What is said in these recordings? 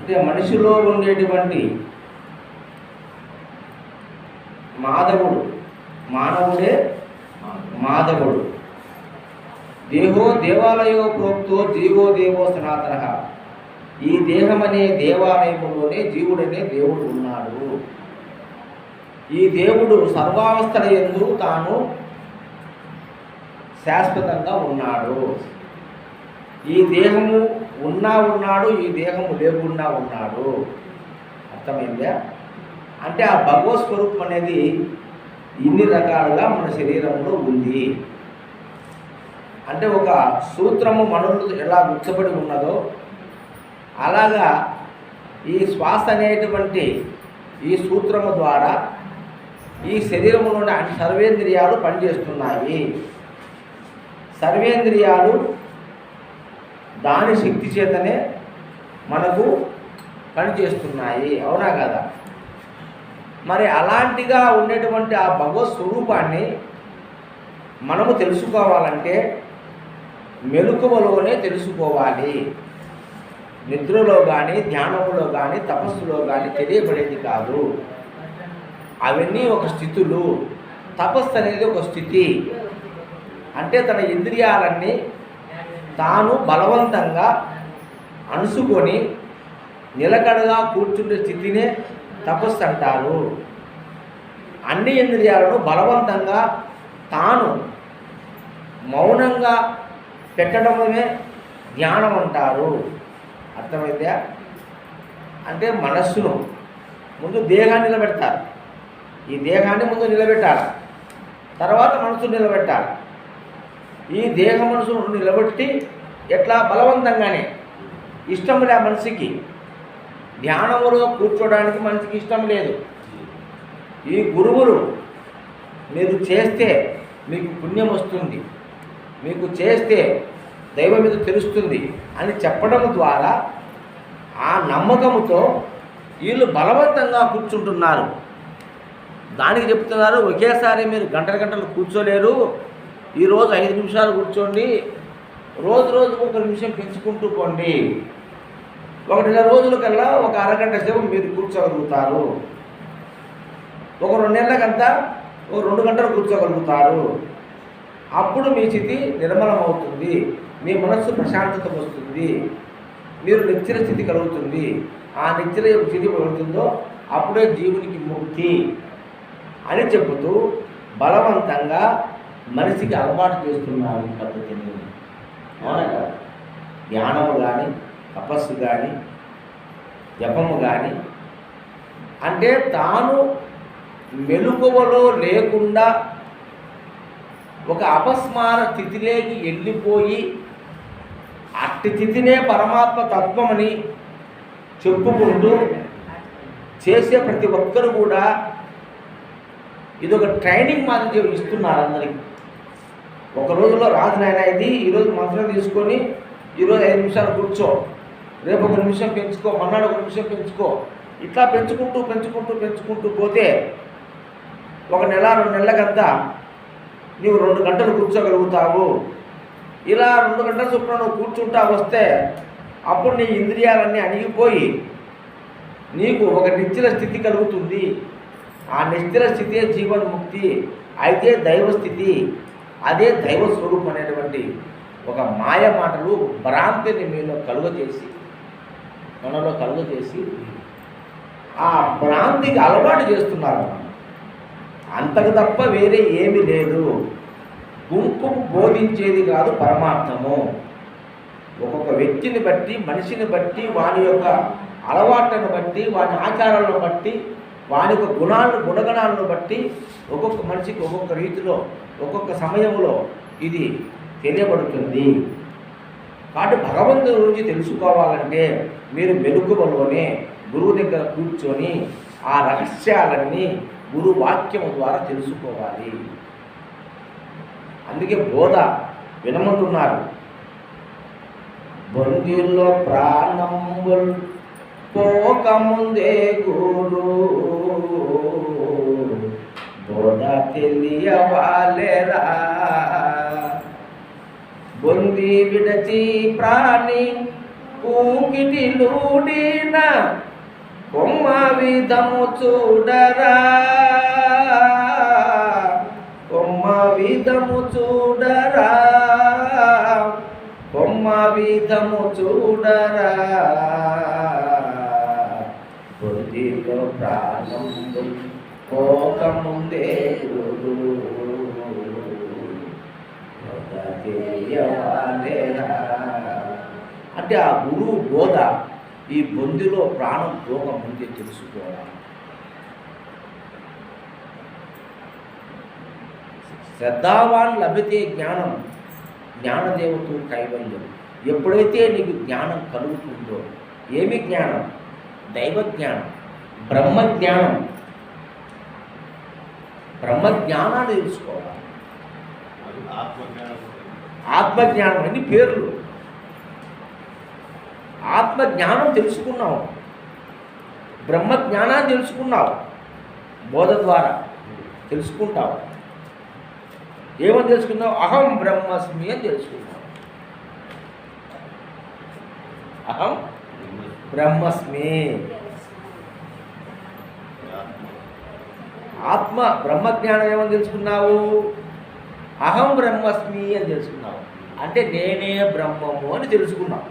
అంటే మనిషిలో ఉండేటువంటి మానవుడే మాధవుడు. దేహో దేవాలయో ప్రోక్తో జీవో దేవో సనాతన. ఈ దేహం అనే దేవాలయంలోనే జీవుడనే దేవుడు ఉన్నాడు. ఈ దేవుడు సర్వావస్థల యందు తాను శాశ్వతంగా ఉన్నాడు. ఈ దేహము ఉన్నాడు, ఈ దేహము లేకుండా ఉన్నాడు. అర్థమైందా? అంటే ఆ భగవత్ స్వరూపం అనేది ఇన్ని రకాలుగా మన శరీరంలో ఉంది. అంటే ఒక సూత్రము మనలో ఎలా గుర్తుపడి ఉన్నదో అలాగా ఈ శ్వాస అనేటువంటి ఈ సూత్రము ద్వారా ఈ శరీరంలోని అన్ని సర్వేంద్రియాలు పనిచేస్తున్నాయి. సర్వేంద్రియాలు దాని శక్తి చేతనే మనకు పనిచేస్తున్నాయి. అవునా కదా? మరి అలాంటిగా ఉండేటువంటి ఆ భగవత్ స్వరూపాన్ని మనము తెలుసుకోవాలంటే మెలకువలోనే తెలుసుకోవాలి. నిద్రలో కానీ ధ్యానంలో కానీ తపస్సులో కానీ తెలియబడేది కాదు. అవన్నీ ఒక స్థితులు. తపస్సు అనేది ఒక స్థితి. అంటే తన ఇంద్రియాలన్నీ తాను బలవంతంగా అణుసుకొని నిలకడగా కూర్చుండే స్థితినే తపస్సు అంటారు. అన్ని ఇంద్రియాలను బలవంతంగా తాను మౌనంగా పెట్టడమే ధ్యానం అంటారు. అర్థమైతే? అంటే మనస్సును ముందు దేహాన్ని నిలబెడతారు. ఈ దేహాన్ని ముందు నిలబెట్టాలి, తర్వాత మనసును నిలబెట్టాలి. ఈ దేహ మనసును నిలబెట్టి ఎట్లా బలవంతంగానే ఇష్టం లే మనిషికి ధ్యానములో కూర్చోడానికి మనిషికి ఇష్టం లేదు. ఈ గురువులు మీరు చేస్తే మీకు పుణ్యం వస్తుంది, మీకు చేస్తే దైవం మీద తెలుస్తుంది అని చెప్పడం ద్వారా ఆ నమ్మకంతో వీళ్ళు బలవంతంగా కూర్చుంటున్నారు. దానికి చెప్తున్నారు, ఒకేసారి మీరు గంటలు కూర్చోలేరు. ఈరోజు 5 నిమిషాలు కూర్చోండి, రోజుకు 1 నిమిషం పెంచుకుంటూ పోండి. 1 నెల రోజుల కల్లా ఒక అరగంట సేపు మీరు కూర్చోగలుగుతారు. ఒక 2 నెలలకంతా ఒక 2 గంటలు కూర్చోగలుగుతారు. అప్పుడు మీ స్థితి నిర్మలమవుతుంది, మీ మనస్సు ప్రశాంతత వస్తుంది, మీరు నిశ్చల స్థితి కలుగుతుంది. ఆ నిశ్చల స్థితి కలుగుతుందో అప్పుడే జీవునికి ముక్తి అని చెబుతూ బలవంతంగా మనిషికి అలవాటు చేస్తున్నారు ఈ పద్ధతిని. అవునా కదా? ధ్యానము కానీ తపస్సు కానీ జపము కానీ అంటే తాను మెలకువలో లేకుండా ఒక అపస్మార స్థితిలోకి వెళ్ళిపోయి అట్టి స్థితినే పరమాత్మ తత్వమని చెప్పుకుంటూ చేసే ప్రతి ఒక్కరు కూడా ఇదొక ట్రైనింగ్ మాదిరి ఇస్తున్నారు అందరికీ. ఒక రోజులో రాదు నాయన ఇది, ఈరోజు మంత్రం తీసుకొని ఈరోజు 5 నిమిషాలు కూర్చో, రేపు 1 నిమిషం పెంచుకో, మన్నాడు 1 నిమిషం పెంచుకో. ఇట్లా పెంచుకుంటూ పోతే 1 నెల 2 నెలలకంతా నీవు 2 గంటలు కూర్చోగలుగుతావు. ఇలా 2 గంటల చొప్పున నువ్వు కూర్చుంటా వస్తే అప్పుడు నీ ఇంద్రియాలన్నీ అణిగిపోయి నీకు ఒక నిశ్చల స్థితి కలుగుతుంది. ఆ నిశ్చల స్థితే జీవన్ముక్తి, అయితే దైవస్థితి, అదే దైవ స్వరూపం అనేటువంటి ఒక మాయ మాటలు భ్రాంతిని మనలో కలుగజేసి ఆ భ్రాంతికి అలవాటు చేస్తున్నారు. అంతకు తప్ప వేరే ఏమీ లేదు. గుంపుకు బోధించేది కాదు పరమార్థము. ఒక్కొక్క వ్యక్తిని బట్టి, మనిషిని బట్టి, వాని యొక్క అలవాట్లను బట్టి, వాని ఆచారాలను బట్టి, వాని యొక్క గుణగణాలను బట్టి ఒక్కొక్క మనిషికి ఒక్కొక్క రీతిలో ఒక్కొక్క సమయంలో ఇది తెలియబడుతుంది. కాబట్టి భగవంతుడి గురించి తెలుసుకోవాలంటే మీరు మెలకువలోనే గురువు దగ్గర కూర్చొని ఆ రహస్యాలన్నీ గురు వాక్యము ద్వారా తెలుసుకోవాలి. అందుకే బోధ వినమంటున్నారు. బందిలో ప్రాణంబుల్ పోకముందే గురు బోధ తెలియవాలేరా. బొంది విడచి ప్రాణి కూకిటిలూడిన కొమ్మ విధము చూడరా, కొమ్మ విధము చూడరా, కొమ్మ విధము చూడరా, బుద్ధిలో ప్రాణం పోకముందే అంటే ఆ గురువు బోధ ఈ బొందిలో ప్రాణం పోకముందే తెలుసుకోవాలి. శ్రద్ధావాన్ లభితే జ్ఞానం, జ్ఞానదేవతో కైవల్యం. ఎప్పుడైతే నీకు జ్ఞానం కలుగుతుందో, ఏమి జ్ఞానం? దైవ జ్ఞానం, బ్రహ్మజ్ఞానం. బ్రహ్మజ్ఞానాన్ని తెలుసుకోవాలి. ఆత్మజ్ఞానం అని పేర్లు. ఆత్మజ్ఞానం తెలుసుకున్నావు, బ్రహ్మజ్ఞానాన్ని తెలుసుకున్నావు, బోధ ద్వారా తెలుసుకుంటావు. ఏమని తెలుసుకున్నావు? అహం బ్రహ్మస్మి అని తెలుసుకున్నావు. అహం బ్రహ్మస్మి. ఆత్మ బ్రహ్మజ్ఞానం ఏమని తెలుసుకున్నావు? అహం బ్రహ్మస్మి అని తెలుసుకున్నావు. అంటే నేనే బ్రహ్మము అని తెలుసుకున్నావు.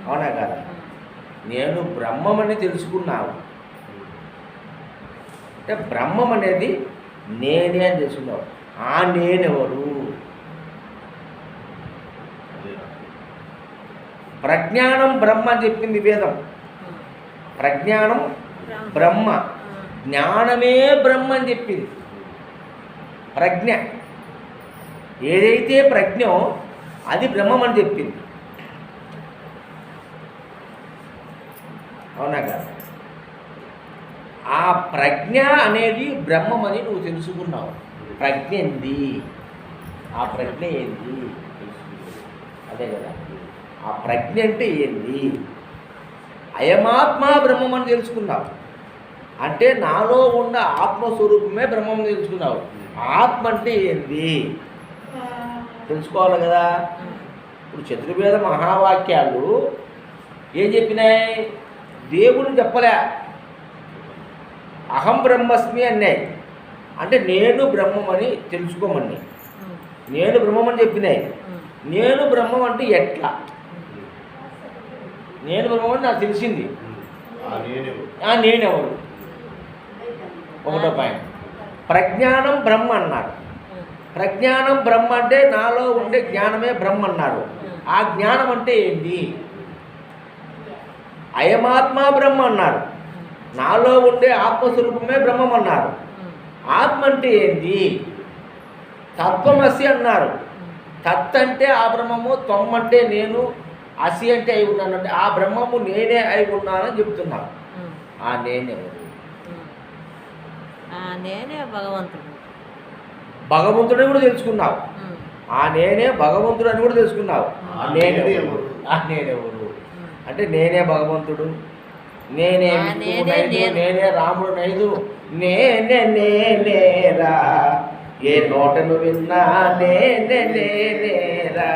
అవునా కదా? నేను బ్రహ్మమని తెలుసుకున్నావు. అంటే బ్రహ్మం అనేది నేనే అని తెలుసుకున్నావు. ఆ నేనెవరు? ప్రజ్ఞానం బ్రహ్మ అని చెప్పింది వేదం. ప్రజ్ఞానం బ్రహ్మ, జ్ఞానమే బ్రహ్మ అని చెప్పింది. ప్రజ్ఞ ఏదైతే ప్రజ్ఞో అది బ్రహ్మం అని చెప్పింది. అవునా కదా? ఆ ప్రజ్ఞ అనేది బ్రహ్మమని నువ్వు తెలుసుకున్నావు. ప్రజ్ఞ ఏంది? ఆ ప్రజ్ఞ ఏంది? అదే కదా, ఆ ప్రజ్ఞ అంటే ఏంది? అయమాత్మ బ్రహ్మమని తెలుసుకున్నావు. అంటే నాలో ఉన్న ఆత్మస్వరూపమే బ్రహ్మం తెలుసుకున్నావు. ఆత్మ అంటే ఏంది తెలుసుకోవాలి కదా. ఇప్పుడు చతుర్వేద మహావాక్యాలు ఏం చెప్పినాయి? దేవుడిని చెప్పలే, అహం బ్రహ్మస్మి అన్నాయి. అంటే నేను బ్రహ్మమని తెలుసుకోమని, నేను బ్రహ్మమని చెప్పినాయి. నేను బ్రహ్మం అంటే ఎట్లా? నేను బ్రహ్మమని నాకు తెలిసింది. నేనెవరు? ఒకటో పాయింట్. ప్రజ్ఞానం బ్రహ్మ అన్నారు. ప్రజ్ఞానం బ్రహ్మ అంటే నాలో ఉండే జ్ఞానమే బ్రహ్మ అన్నారు. ఆ జ్ఞానం అంటే ఏంటి? అయమాత్మ బ్రహ్మ అన్నారు. నాలో ఉండే ఆత్మస్వరూపమే బ్రహ్మం అన్నారు. ఆత్మ అంటే ఏంటి? తత్వమసి అన్నారు. తత్ అంటే ఆ బ్రహ్మము, త్వం అంటే నేను, అసి అంటే అయి ఉన్నాను. అంటే ఆ బ్రహ్మము నేనే అయి ఉన్నానని చెప్తున్నాను. ఆ నేనెవరు? నేనే భగవంతుడు. భగవంతుడని కూడా తెలుసుకున్నావు. ఆ నేనే భగవంతుడు అని కూడా తెలుసుకున్నావు. నేనెవరు? అంటే నేనే భగవంతుడు, నేనే విష్ణువు నైదు, నేనే రాముడు నైదు, నేనేరా ఏ నోటను విన్నా నేనేరా,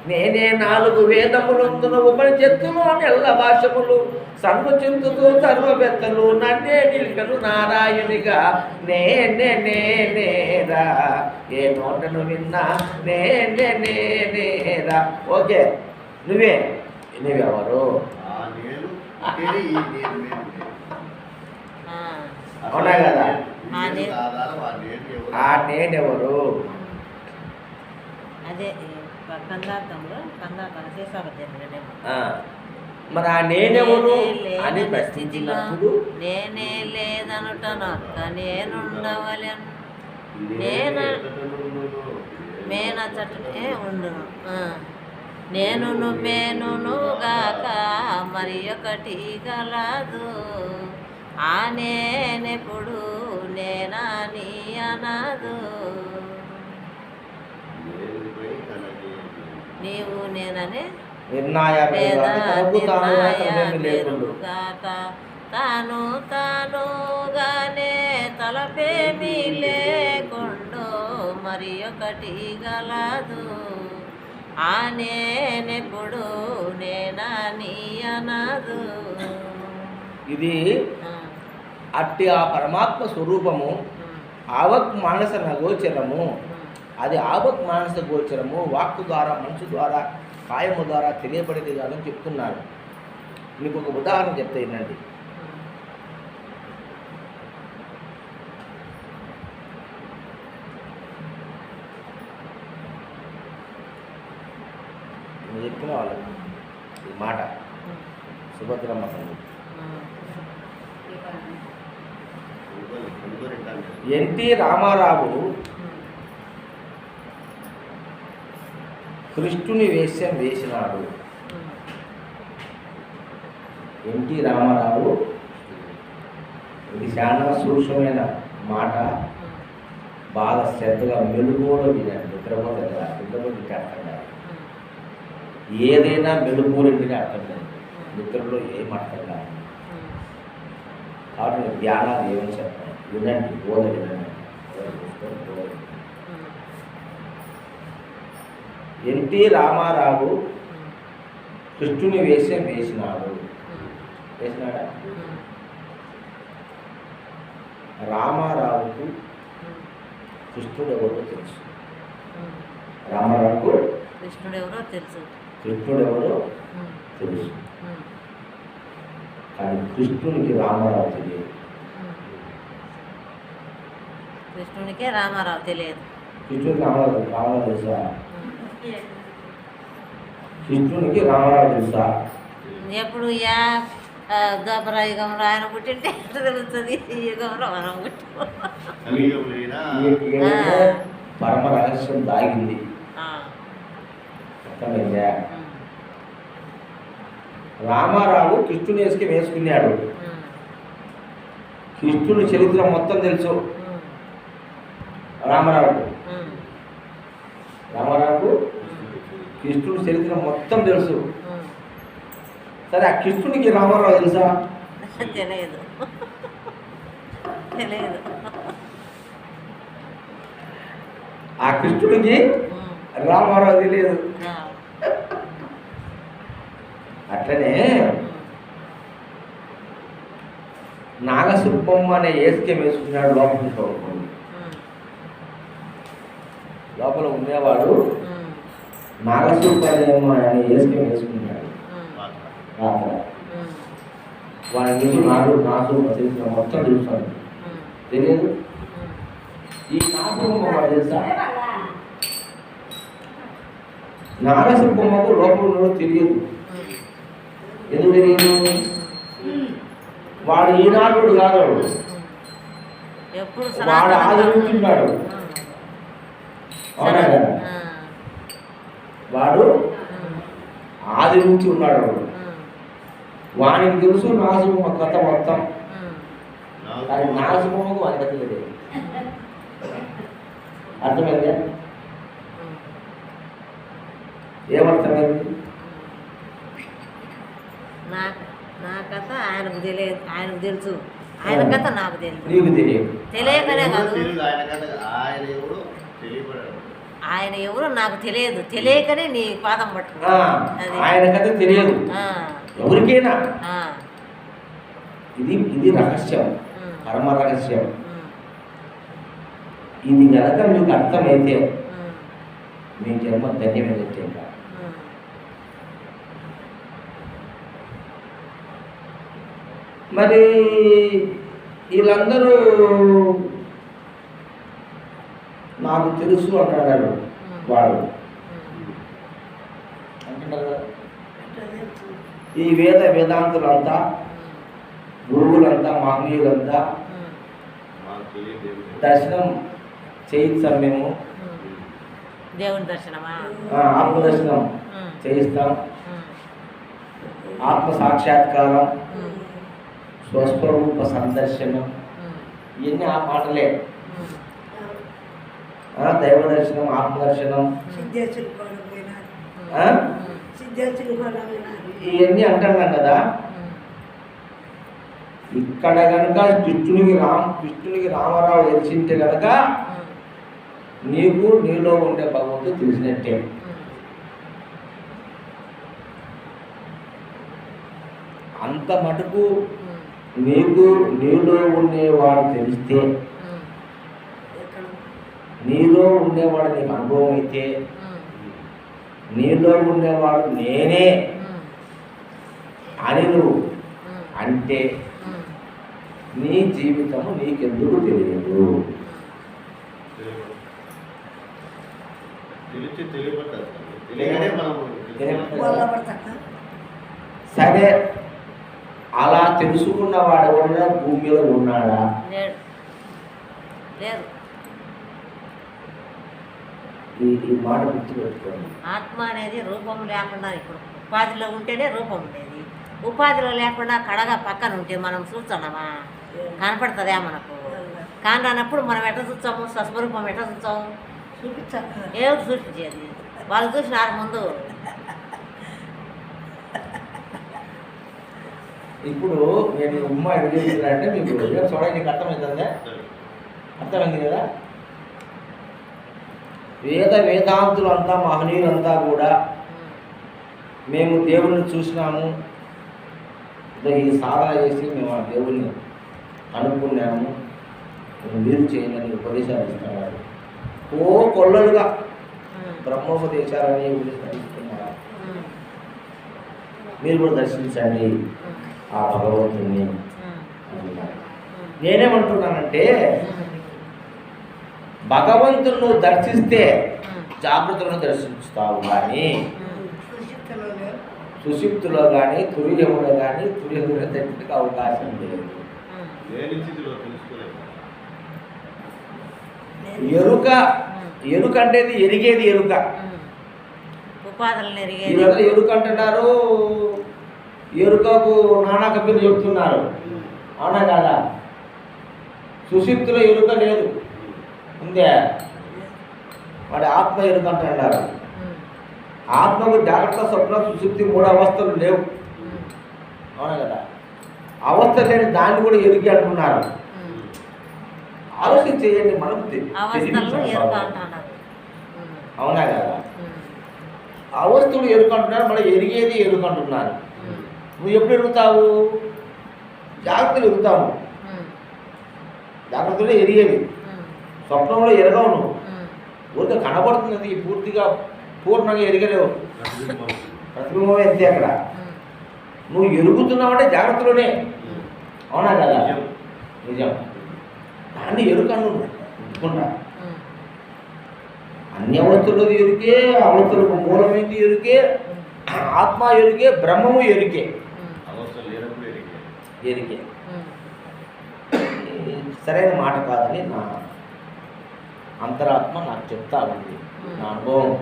నేనే 4 వేదములందున ఉపనిషత్తులు నెల్ల భాషములు సన్ను చింతుతూ సర్వబెత్తలు నన్నే నిలికను నారాయణిగా నేనేరా ఏ నోటను విన్నా నేనేరా. ఓకే, నువ్వెవరు? అవునా కదా? ఆ నేనెవరు? అదే మరి ఆ నేనెవరు అని ప్రశ్నించినప్పుడు నేనే లేదనుటను అక్క నేనుండవలెను, మేనచటే ఉండును, నేనును మేనుగాక మరి ఒకటి గలదు, ఆ నేనెప్పుడు నేనని అనదు, నీవు నేననే తాను తానుగానే తలపేమి లేకుండు మరి ఒకటి గలదు, ఆ నేనెప్పుడు నేనా నాదు. ఇది అట్టి ఆ పరమాత్మ స్వరూపము ఆవక్ మానస నగోచరము. అది ఆవక్ మానస గోచరము, వాక్కు ద్వారా, మనసు ద్వారా, కాయము ద్వారా తెలియబడేది కాదని చెప్తున్నారు. మీకు ఒక ఉదాహరణ చెప్తే వినండి. నేను చెప్పిన వాళ్ళకి ఈ మాట సుభద్రమ్మ తల్లి. ఎన్టీ రామారావు కృష్ణుని వేషం వేసినాడు. ఎన్టీ రామారావు, ఇది చాలా సూక్ష్మమైన మాట, బాగా శ్రద్ధగా మెలుగులో వినండి. నిద్రపోతే కదా, నిద్రపోతే అర్థం కాదు. ఏదైనా మెలుగులోంటిగా అర్థం కాదు, నిద్రలో ఏం అర్థం కాదు. కాబట్టి ధ్యానాలు ఏమని చెప్తాను, వినండి, బోధ వినండి. ఎన్టీ రామారావు కృష్ణుని వేషం వేసినాడు. వేసినాడా? రామారావుకు కృష్ణుడు ఎవరో తెలుసు. రామారావుకు కృష్ణుడు ఎవరో తెలుసు. కృష్ణుడు ఎవరో తెలుసు. కానీ కృష్ణునికి రామారావు తెలియదు. కృష్ణునికే రామారావు తెలియదు. కృష్ణుడికి రామారావు తెలుసా? కృష్ణునికి రామారావు తెలుసా? ఎప్పుడు ద్వాపర యుగంలో ఆయన పుట్టింటే ఎట్లా తెలుస్తుంది? ఈ యుగంలో మనం పుట్టాం. పరమ రహస్యం దాగింది. అర్థమైందా? రామారావు కృష్ణుని వేసుకున్నాడు. కృష్ణుని చరిత్ర మొత్తం తెలుసు రామారావుకు. రామారావుకు కృష్ణుడి చరిత్ర మొత్తం తెలుసు. సరే, ఆ కృష్ణునికి రామారావు తెలుసా? తెలియదు. తెలియదు. ఆ కృష్ణుడికి రామారావు తెలియదు. అట్లనే నాగసుబ్బమ్మ అనే ఏసుకే వేసుకున్నాడు. లోపల ఉండేవాడు నాగసుబ్బమ్మ అనే ఏసుకే వేసుకున్నాడు. వాడి నుంచి నాకు తెలిసిన మొత్తం చూస్తాను. తెలియదు. ఈ నాగసుబ్బమ్మ తెలుసా? నాగసుబ్బమ్మకు లోపల తెలియదు. ఎందుకు తెలియదు? వాడు ఈనాడు కాదు, వాడు ఆదరించున్నాడు. అవునా కదా? వాడు ఆది నుంచి ఉన్నాడు. వానికి తెలుసు నాగసుబ్బమ్మ కథ మొత్తం. కానీ నాగసుబ్బమ్మకు వాని కథ తెలియదు. అర్థమైందా? ఏమర్థమైంది? నా కథ ఆయనకు తెలియదు, ఆయనకు తెలుసు. ఆయన కథ నాకు తెలుసు. నీకు తెలియదు. తెలియకనే కాదు, ఆయన ఎవరో నాకు తెలియదు. తెలియకనే నీ పాదం పట్టుకున్నా. ఆయన కథ తెలియదు ఎవరికైనా. ఇది రహస్యం, పరమ రహస్యం. ఇది కనుక మీకు అర్థమైతే మీ జన్మ ధన్యమైనట్టే. మరి వీళ్ళందరూ నాకు తెలుసు అంటున్నాడు వాడు. అంటున్నారు కదా, ఈ వేదాంతులంతా, గురువులంతా, మహనీయులంతా దర్శనం చేయిస్తాం మేము. దేవుని దర్శనమా? ఆత్మదర్శనం చేయిస్తాం. ఆత్మ సాక్షాత్కారం, స్వస్వరూప సందర్శనం, ఇవన్నీ ఆ మాటలే. దైవ దర్శనం, ఆత్మదర్శనం, ఇవన్నీ అంటున్నాం కదా. ఇక్కడ కనుక కృష్ణునికి రామారావు తెలిసింటే కనుక నీకు నీలో ఉండే భగవంతుడు తెలిసినట్టే. అంత మటుకు నీలో ఉండేవాడు తెలిస్తే, నీలో ఉండేవాడు నీకు అనుభవం అయితే, నీలో ఉండేవాడు నేనే అని నువ్వు అంటే నీ జీవితము నీకెందుకు తెలియదు? సరే, అలా తెలుసుకున్నవాడు ఎవరైనా భూమి మీద ఉన్నాడా? ఈ మాట గుర్తుపెట్టుకోండి. ఆత్మ అనేది రూపం లేకుండా ఇప్పుడు ఉపాధిలో ఉంటేనే రూపం ఉండేది. ఉపాధిలో లేకుండా కడగా పక్కన ఉంటే మనం చూస్తున్నామా? కనపడుతుందా మనకు? కానప్పుడు మనం ఎట్లా చూస్తాము? స్వస్వరూపం ఎట్లా చూస్తాము? ఏమిటి చూపించేది? వాళ్ళు చూసినారు ముందు. ఇప్పుడు నేను ఉమ్మ అంటే మీకు చూడండి, నీకు అర్థమవుతుందా? అర్థమైంది కదా? వేదాంతులంతా మహనీయులంతా కూడా మేము దేవుణ్ణి చూసినాము, ఈ సాధన చేసి మేము ఆ దేవుణ్ణి అనుకున్నాము, మీరు చేయమని ఉపదేశాలు ఇస్తున్నారు. కొల్లలుగా బ్రహ్మోపదేశాలని ఉపదేశాలు. మీరు కూడా దర్శించండి ఆ భగవంతుని. నేనేమంటున్నానంటే, భగవంతుని దర్శిస్తే జాగృతులను దర్శిస్తావు, కానీ సుషిప్తులో కానీ తుర్యములో కానీ తుర్యములో దర్శనకు అవకాశం లేదు. ఎరుక అంటే ఎరిగేది ఎరుక. ఎరుక అంటున్నారు, ఎరుకకు నానా కపిలు చెప్తున్నారు, అవునా కాదా? సుషిప్తులో ఎరుక లేదు, ఉందే వాడి ఆత్మ ఎరుక అంటున్నారు. ఆత్మకు జాగ్రత్త, స్వప్న, సుషుప్తి 3 అవస్థలు లేవు, అవునా కదా? అవస్థ లేని దాన్ని కూడా ఎరుకి అంటున్నారు. ఆలోచన చేయండి, మనకు అవునా కదా? అవస్థలు ఎరుకంటున్నారు, మళ్ళీ ఎరిగేది ఎరుకంటున్నారు. నువ్వు ఎప్పుడు ఎరుగుతావు? జాగ్రత్తలు ఎరుగుతావు. జాగ్రత్తలో ఎరిగేవి, స్వప్నంలో ఎరగవు. నువ్వు ఊరికే కనబడుతున్నది, పూర్తిగా పూర్ణంగా ఎరగలేవు. ప్రతిబింబమే అంతే. అక్కడ నువ్వు ఎరుగుతున్నావంటే జాగ్రత్తలోనే, అవునా కదా? నిజం. దాన్ని ఎరుకను అనుకుంటా. అన్ని అవస్థలు ఎరుకే, అవస్థలకు మూలమైంది ఎరుకే, ఆత్మ ఎరుకే, బ్రహ్మము ఎరుకే. ఎరికే సరైన మాట కాదని నా అంతరాత్మ నాకు చెప్తా ఉంది, నా అనుభవం.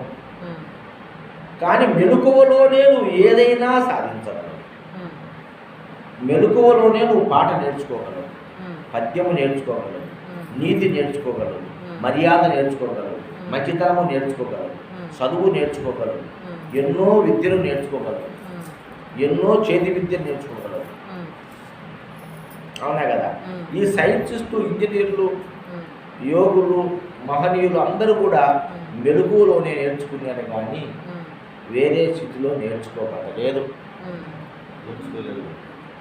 కానీ మెలకువలోనే నువ్వు ఏదైనా సాధించగలవు. మెలకువలోనే నువ్వు పాట నేర్చుకోగలవు, పద్యము నేర్చుకోగలవు, నీతి నేర్చుకోగలవు, మర్యాద నేర్చుకోగలవు, మంచితనము నేర్చుకోగలవు, చదువు నేర్చుకోగలవు, ఎన్నో విద్యలు నేర్చుకోగలవు, ఎన్నో చేతి విద్యను నేర్చుకోగలవు, అవునా కదా? ఈ సైంటిస్టు, ఇంజనీర్లు, యోగులు, మహనీయులు అందరూ కూడా మెలకువలోనే నేర్చుకున్నారు, కానీ వేరే స్థితిలో నేర్చుకోగలలేదు,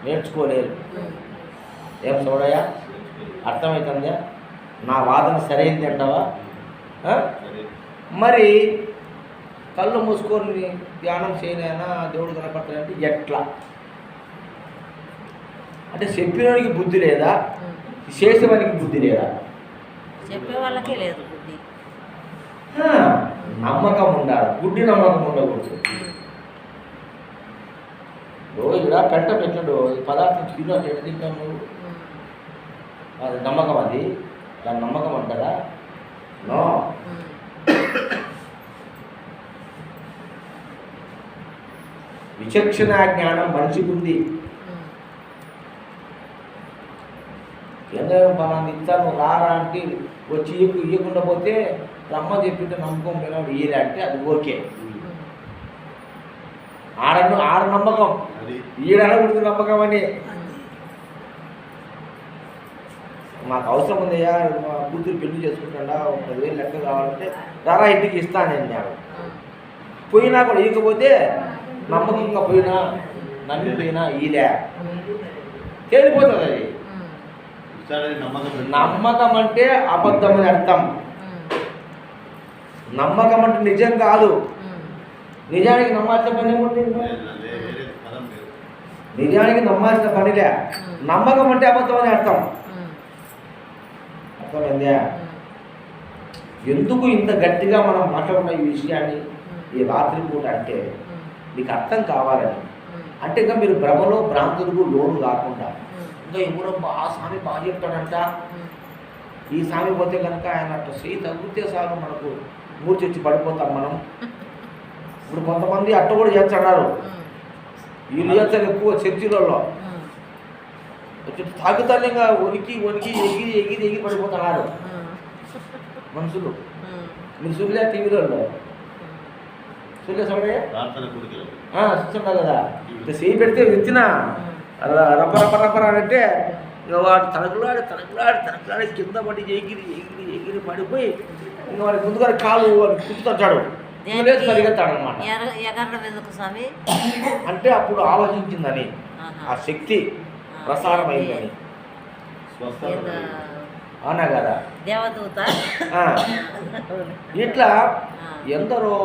నేర్చుకోలేరు. ఏం చూడయ్య, అర్థమవుతుందా? నా వాదన సరైంది అంటావా? మరి కళ్ళు మూసుకొని ధ్యానం చేయనైనా దేవుడు కనపడతాడంటే ఎట్లా? అంటే చెప్పినోడికి బుద్ధి లేదా, చేసేవానికి బుద్ధి లేదా? చెప్పే వాళ్ళకే లేదు బుద్ధి. నమ్మకం ఉండాలి, గుడ్డి నమ్మకం ఉండకూడదు. ఇక్కడ పెంట పెట్టాడు పదార్థం కిలో ఎట్లా తింటావు నువ్వు? అది నమ్మకం, అది దాని నమ్మకం అంటారా? నో. విచక్షణ జ్ఞానం మనిషికి ఉంది. ఎందరో పలాన్ని ఇస్తాను రారా అంటే వచ్చి ఇవ్వకుండా పోతే రమ్మ చెప్పింటే నమ్మకం పోయినాడు ఇయ్యలే అంటే అది ఓకే. ఆడ నమ్మకం, ఈడనకూడదు నమ్మకం అని. మాకు అవసరం ఉందయ్యా, మా కూతురు పెళ్లి చేసుకుంటా, 10,000 లెక్క కావాలంటే రారా ఇంటికి ఇస్తాను అన్నాడు. పోయినా కూడా ఇవ్వకపోతే నమ్మకంగా పోయినా నమ్మిపోయినా ఇదే తేలిపోతుంది అది. నమ్మకం అంటే అబద్ధం అని అర్థం. నమ్మకం అంటే నిజం కాదు. నిజానికి నమ్మాల్సిన పని ఏముంటుంది? నిజానికి నమ్మాల్సిన పనిలే. నమ్మకం అంటే అబద్ధం అని అర్థం. అర్థమైందా? ఎందుకు ఇంత గట్టిగా మనం మాట్లాడుకున్న ఈ విషయాన్ని ఈ రాత్రి పూట అంటే మీకు అర్థం కావాలని. అంటే ఇంకా మీరు భ్రమలో భ్రాంతులకు లోను కాకుండా ఇంకా ఎవరో ఆ స్వామి బాగా చెప్తాడంట, ఈ స్వామి పోతే కనుక ఆయన అట్లా చేయి తగ్గితే చాలు మనకు మూర్చొచ్చి పడిపోతాం మనం. ఇప్పుడు కొంతమంది అట్ట కూడా చేస్తున్నారు. వీళ్ళు చేస్తారు ఎక్కువ చర్చిలలో తాగుతాలింగా వణికి వణికి ఎగిరి ఎగిరి ఎగిరి పడిపోతున్నారు మనుషులు. మీరు చూడలే టీవీలలో? చూడలే చూస్తుంటా కదా. ఇట్లా చేయి పెడితే విత్తిన రప్ప రప్ప రప్ప అంటే ఇంకా వాడు తనకులాడి కింద పడి ఎగిరి ఎగిరి ఎగిరి పడిపోయి ఇంకా వాడి ముందుగా కాలు వాడు కుట్టుతాడు, పరిగెత్తాడు అనమాట. అంటే అప్పుడు ఆలోచించిందని, ఆ శక్తి ప్రసారం అయిందని. అవునా కదా? దేవదూత. ఇట్లా ఎందరో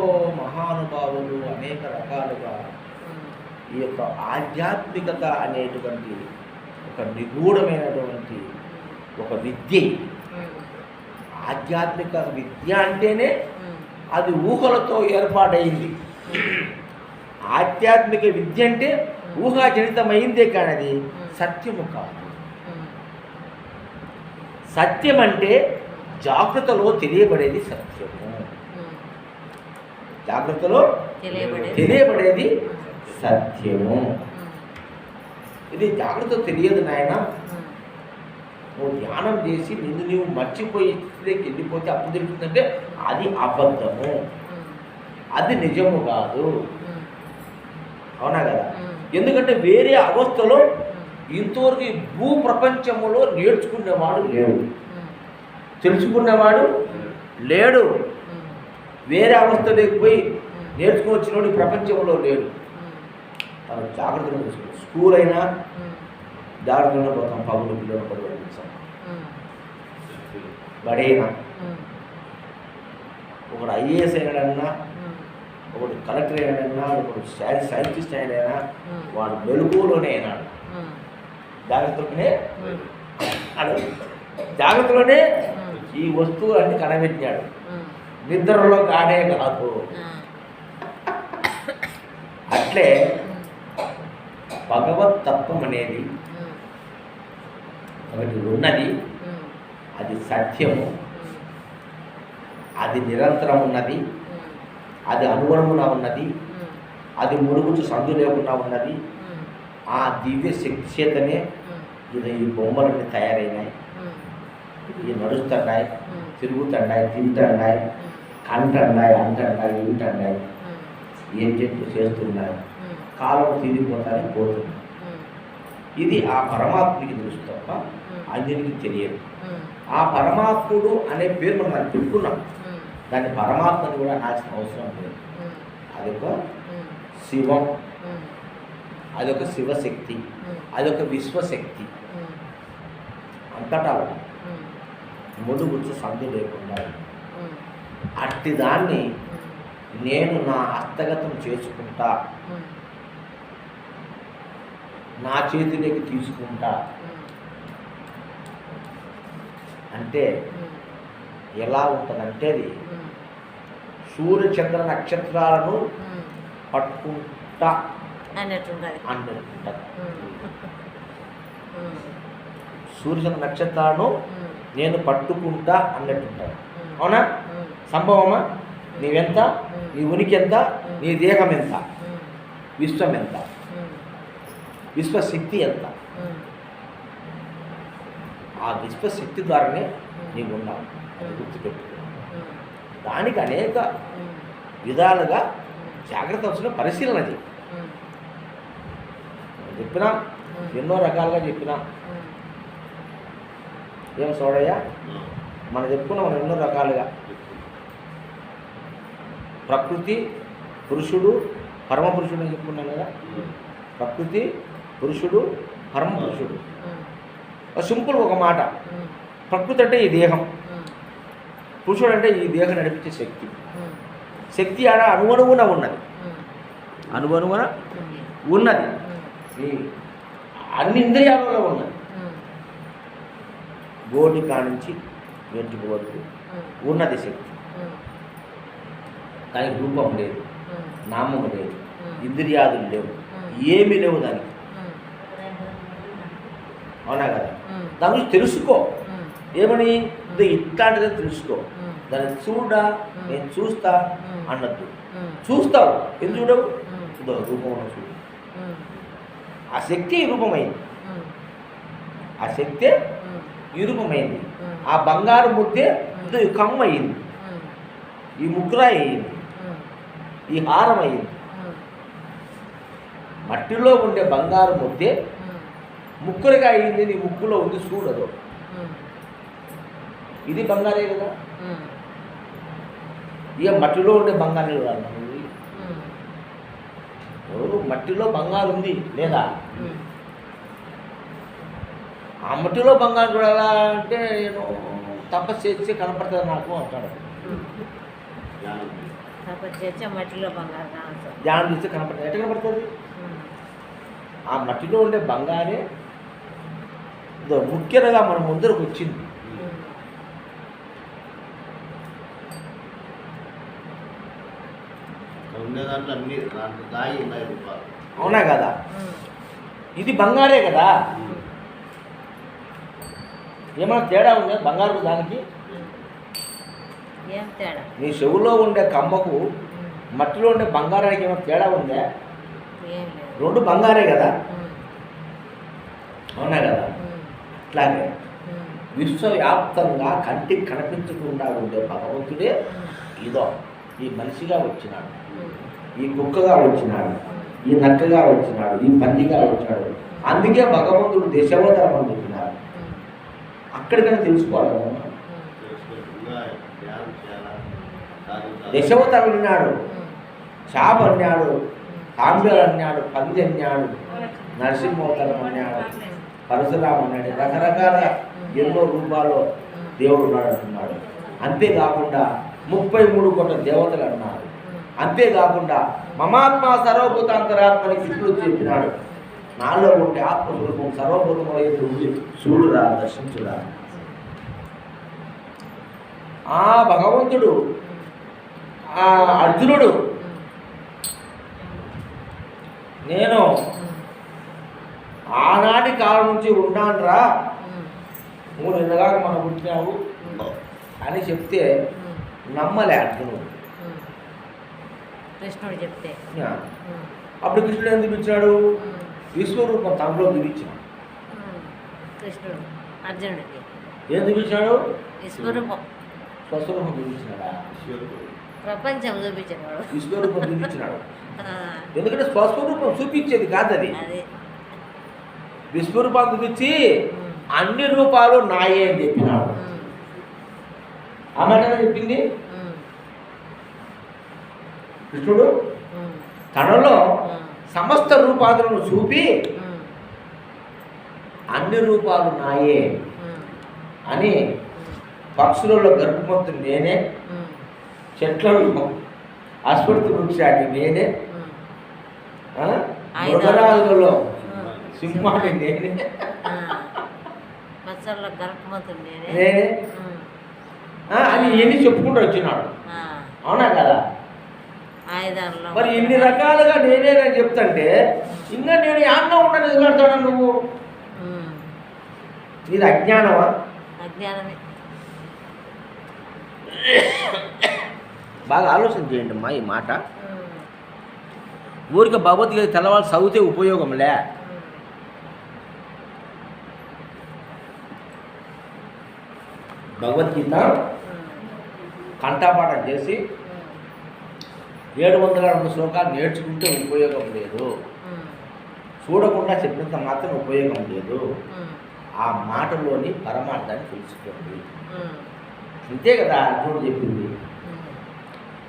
మహానుభావులు అనేక రకాలుగా ఈ యొక్క ఆధ్యాత్మికత అనేటువంటి ఒక నిగూఢమైనటువంటి ఒక విద్య. ఆధ్యాత్మిక విద్య అంటేనే అది ఊహలతో ఏర్పాటైంది. ఆధ్యాత్మిక విద్య అంటే ఊహాజనితమైందే కానీ అది సత్యము కాదు. సత్యం అంటే జాగ్రత్తలో తెలియబడేది సత్యము. జాగ్రత్తలో తెలియబడేది సత్యము. ఇది జాగ్రత్త తెలియదు నాయన. నువ్వు ధ్యానం చేసి నిన్ను నీవు మర్చిపోయి స్థితిలోకి వెళ్ళిపోతే అప్పుడు తెలుస్తుందంటే అది అబద్ధము, అది నిజము కాదు. అవునా కదా? ఎందుకంటే వేరే అవస్థలో ఇంతవరకు భూ ప్రపంచములో నేర్చుకునేవాడు లేడు, తెలుసుకునేవాడు లేడు. వేరే అవస్థలోకి పోయి నేర్చుకుని వచ్చినోడు ప్రపంచంలో లేడు. మనం జాగ్రత్తగా చూసుకోవాలి. స్కూల్ అయినా జాగ్రత్తగా పోతాం, పగులు పిల్లలు పడుకుంటాం. బడైనా ఒకడు ఐఏఎస్ అయినాడన్నా, ఒకడు కలెక్టర్ అయినాడన్నా, ఒకడు సైంటిస్ట్ అయినా వాడు మెలుగులోనే అయినాడు. జాగ్రత్తలోనే జాగ్రత్తలోనే ఈ వస్తువు అన్ని కనబెట్టాడు. నిద్రలో కానే కాదు. అట్లే భగవత్ తత్వం అనేది ఒకటి ఉన్నది, అది సత్యము, అది నిరంతరం ఉన్నది, అది అనుగుణమున ఉన్నది, అది మురుగుచు సందు లేకుండా ఉన్నది. ఆ దివ్య శక్తి చేతనే ఇది ఈ బొమ్మలన్నీ తయారైనాయి. ఇవి నడుస్తున్నాయి, తిరుగుతున్నాయి, తింటున్నాయి, కంటున్నాయి, అంటున్నాయి, వింటున్నాయి, ఏం చెట్టు చేస్తున్నాయి, కాలం తిరిగిపోతానే పోతుంది. ఇది ఆ పరమాత్మకి తెలుసు తప్ప అన్యునికి తెలియదు. ఆ పరమాత్ముడు అనే పేరు మనం దాన్ని పెట్టుకున్నాం. దాన్ని పరమాత్మని కూడా నాల్సిన అవసరం లేదు. అదొక శివం, అదొక శివశక్తి, అదొక విశ్వశక్తి. అంతటా ముడుగుచ్చు సందు లేకుండా అట్టి దాన్ని నేను నా హస్తగతం చేసుకుంటా, నా చేతిలోకి తీసుకుంటా అంటే ఎలా ఉంటుందంటే అది సూర్యచంద్ర నక్షత్రాలను పట్టుకుంటా అన్నట్టుంటుంది. సూర్యచంద్ర నక్షత్రాలను నేను పట్టుకుంటా అన్నట్టుంటాను. అవునా? సంభవమా? నీవెంత, నీ ఉనికి ఎంత, నీ దేహం ఎంత, విశ్వం ఎంత, విశ్వశక్తి ఎంత. ఆ విశ్వశక్తి ద్వారానే నీవు ఉన్నావు. అది గుర్తుపెట్టుకో. దానికి అనేక విధాలుగా జాగ్రత్త వచ్చిన పరిశీలన చేయి. చెప్పినా ఎన్నో రకాలుగా చెప్పినా ఏం సోడయ్యా మనం చెప్పుకున్నాం. మనం ఎన్నో రకాలుగా ప్రకృతి, పురుషుడు, పరమపురుషుడు అని చెప్పుకున్నాం కదా. ప్రకృతి, పురుషుడు, పరమ పురుషుడు. సింపుల్ ఒక మాట. ప్రకృతి అంటే ఈ దేహం, పురుషుడు అంటే ఈ దేహం నడిపించే శక్తి. శక్తి ఆడ అణువణువున ఉన్నది, అణువణువున ఉన్నది, ఈ అన్ని ఇంద్రియాలలో ఉన్నది. గోటి కానించి వెంట్రుక వరకు ఉన్నది శక్తి. దానికి రూపం లేదు, నామము లేదు, ఇంద్రియాదులు లేవు, ఏమీ లేవు దానికి. అవునా కదా? దాని గురించి తెలుసుకో. ఏమని? ఇది ఇట్లాంటిదే తెలుసుకో. దాన్ని చూడా, నేను చూస్తా అన్నట్టు. చూస్తావు, ఎందుకు చూడవు? ఇదో రూపంలో చూడు. ఆ శక్తి ఈ రూపమైంది, ఆ శక్తి ఈ రూపమైంది. ఆ బంగారు ముద్దే ఇదో ఈ కమ్మ అయింది, ఈ ముగ్గురాయి అయింది, ఈ హారం అయింది. మట్టిలో ఉండే బంగారు ముద్దే ముక్కులుగా అయింది, నీ ముక్కులో ఉంది చూడదు. ఇది బంగారే కదా. ఇక మట్టిలో ఉండే బంగారు ఎవరు? మట్టిలో బంగారు ఉంది లేదా? ఆ మట్టిలో బంగారు చూడాలా అంటే నేను తపస్సు చేసి కనపడుతుంది నాకు అంటాడు. మట్టిలో బంగారు ధ్యానం చేస్తే కనపడుతుంది. ఎట్లా కనపడుతుంది? ఆ మట్టిలో ఉండే బంగారే ముఖ్యంగా మన ముందరకు వచ్చింది. అవునా కదా? ఇది బంగారే కదా. ఏమైనా తేడా ఉందా బంగారు దానికి? నీ చెవులో ఉండే కమ్మకు మట్టిలో ఉండే బంగారానికి ఏమైనా తేడా ఉందా? రెండు బంగారే కదా. అవునా కదా? అట్లాగే విశ్వవ్యాప్తంగా కంటికి కనిపించకుండా ఉండే భగవంతుడే ఇదో ఈ మనిషిగా వచ్చినాడు, ఈ కుక్కగా వచ్చినాడు, ఈ నక్కగా వచ్చినాడు, ఈ పందిగా వచ్చినాడు. అందుకే భగవంతుడు దశావతారం అని చెప్పినాడు. అక్కడికైనా తెలుసుకోవాలి. దశావతారం అన్నాడు, చాప అన్నాడు, తాంబేలు అన్నాడు, పంది అన్నాడు, నరసింహవతారం అన్నాడు, పరశురామ అన్నాడు. రకరకాల ఎన్నో రూపాల్లో దేవుడు ఉన్నాడు అంటున్నాడు. అంతేకాకుండా 33 కోట్ల దేవతలు అన్నారు. అంతేకాకుండా మమాత్మ సర్వభూతాంతరాత్మని కృష్ణుడు చెప్పినాడు. నాలో ఉంటే ఆత్మస్వరూపం సర్వభూతమైన చూడురా, దర్శించురా. ఆ భగవంతుడు ఆ అర్జునుడు నేను ఆనాటి కాలం నుంచి ఉన్నానురా, నువ్వు నిన్నగా మనం పుట్టినావు అని చెప్తే నమ్మలే అర్జునుడు. కృష్ణుడు చెప్తే అప్పుడు కృష్ణుడు ఏం చూపించాడు? విశ్వరూపం తనలో చూపించాడు. కృష్ణుడు అర్జునుడికి ఏం చూపించాడు? విశ్వరూపం, స్వస్వరూపం చూపించినాడా? ప్రపంచం చూపించాడు, విశ్వరూపం చూపించినాడు. ఎందుకంటే స్వస్వరూపం చూపించేది కాదు అది. విశ్వరూపం చూపించి అన్ని రూపాలు నాయే అని చెప్పినాడు. ఆ మాట చెప్పింది కృష్ణుడు. తనలో సమస్త రూపాలను చూపి అన్ని రూపాలు నాయే అని, పక్షులలో గర్భమంతుడు నేనే, చెట్లలో అశ్వత్థ వృక్షాన్ని నేనే, మృగరాజులలో సింహాన్ని నేనే, నేనే అని ఎన్ని చెప్పుకుంటూ వచ్చినాడు. అవునా కదా? మరి ఇన్ని రకాలుగా నేనేనని చెప్తుంటే ఇంకా నేను యాన్న ఉండని ఎదుగుతాడా నువ్వు? ఇది అజ్ఞానమా? అజ్ఞానమే. బాగా ఆలోచన చేయండి అమ్మా ఈ మాట. ఊరికి భగవద్గీత తెల్లవాళ్ళు చదివితే ఉపయోగంలే. భగవద్గీత కంఠపాఠం చేసి 702 శ్లోకాలు నేర్చుకుంటే ఉపయోగం లేదు. చూడకుండా చెప్పినంత మాత్రం ఉపయోగం లేదు. ఆ మాటలోని పరమార్థాన్ని తెలుసుకోండి. ఇంతే కదా అర్జునుడు చెప్పింది.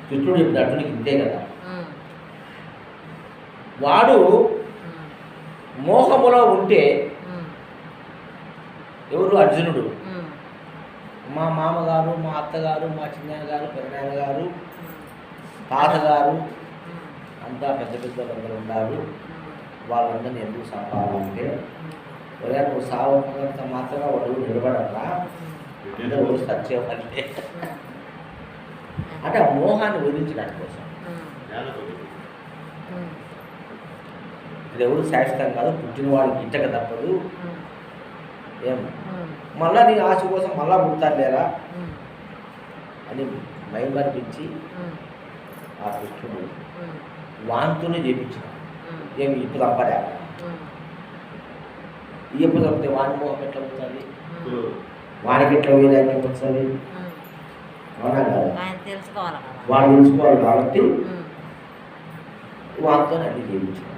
కృష్ణుడు చెప్పింది అర్జునికి ఇంతే కదా. వాడు మోహములో ఉంటే ఉమ్, ఎవరు అర్జునుడు, ఉమ్, మా మామగారు, మా అత్తగారు, మా చిన్నాన్న గారు, పెద్దనాన్న గారు, ఉమ్, తాతగారు ఉమ్, అంతా పెద్ద పెద్దలందరూ ఉన్నారు, ఉమ్, వాళ్ళందరినీ ఎందుకు సంపాలంటే ఉమ్, ఒరే నువ్వు సావనంత మాత్రమే వాళ్ళు నిలబడరా అంటే ఎవరు సత్యవాళ్ళే అంటే ఆ మోహాన్ని వదిలించడానికి కోసం. ఇది ఎవరు శాశ్వతం కాదు, పుట్టిన వాడికి గిట్టక తప్పదు. ఏం మళ్ళా నీ ఆశ కోసం మళ్ళా పుడతాను లేరా అని మైమర్పించి ఆ కృష్ణుడు వాంతుని చేపించిన. ఏమి ఇప్పుడు తప్పలే, ఈ ఎప్పుడు తప్పితే వాని మోహం ఎట్లా అవుతుంది, వానికి ఎట్లా వేదాన్ని వస్తుంది, అవునా కాదు? వాడు తెలుసుకోవాలి కాబట్టి వాటితో అన్ని చేయించాను.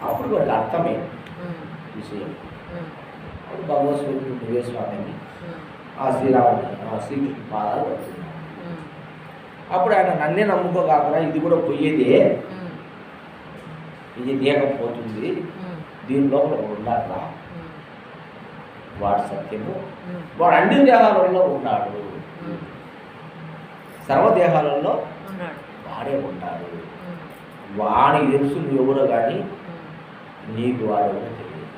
అప్పుడు వాడికి అర్థమే విషయం. అప్పుడు భగవద్స్వరూపుడు నువ్వే స్వామిని ఆ శ్రీకృష్ణ పాదాలు పడుతున్నాడు. అప్పుడు ఆయన నన్నే నమ్ముకోకాకుండా ఇది కూడా పోయేదే, ఇది దేహం పోతుంది, దీని లోపల ఉండాలా, వాడు సత్యము, వాడు అన్ని దేహాలలో ఉన్నాడు, సర్వదేహాలలో వాడే ఉంటాడు. వాడికి తెలుసు నువ్వు ఎవరో కానీ నీకు వాడెవరో తెలియదు.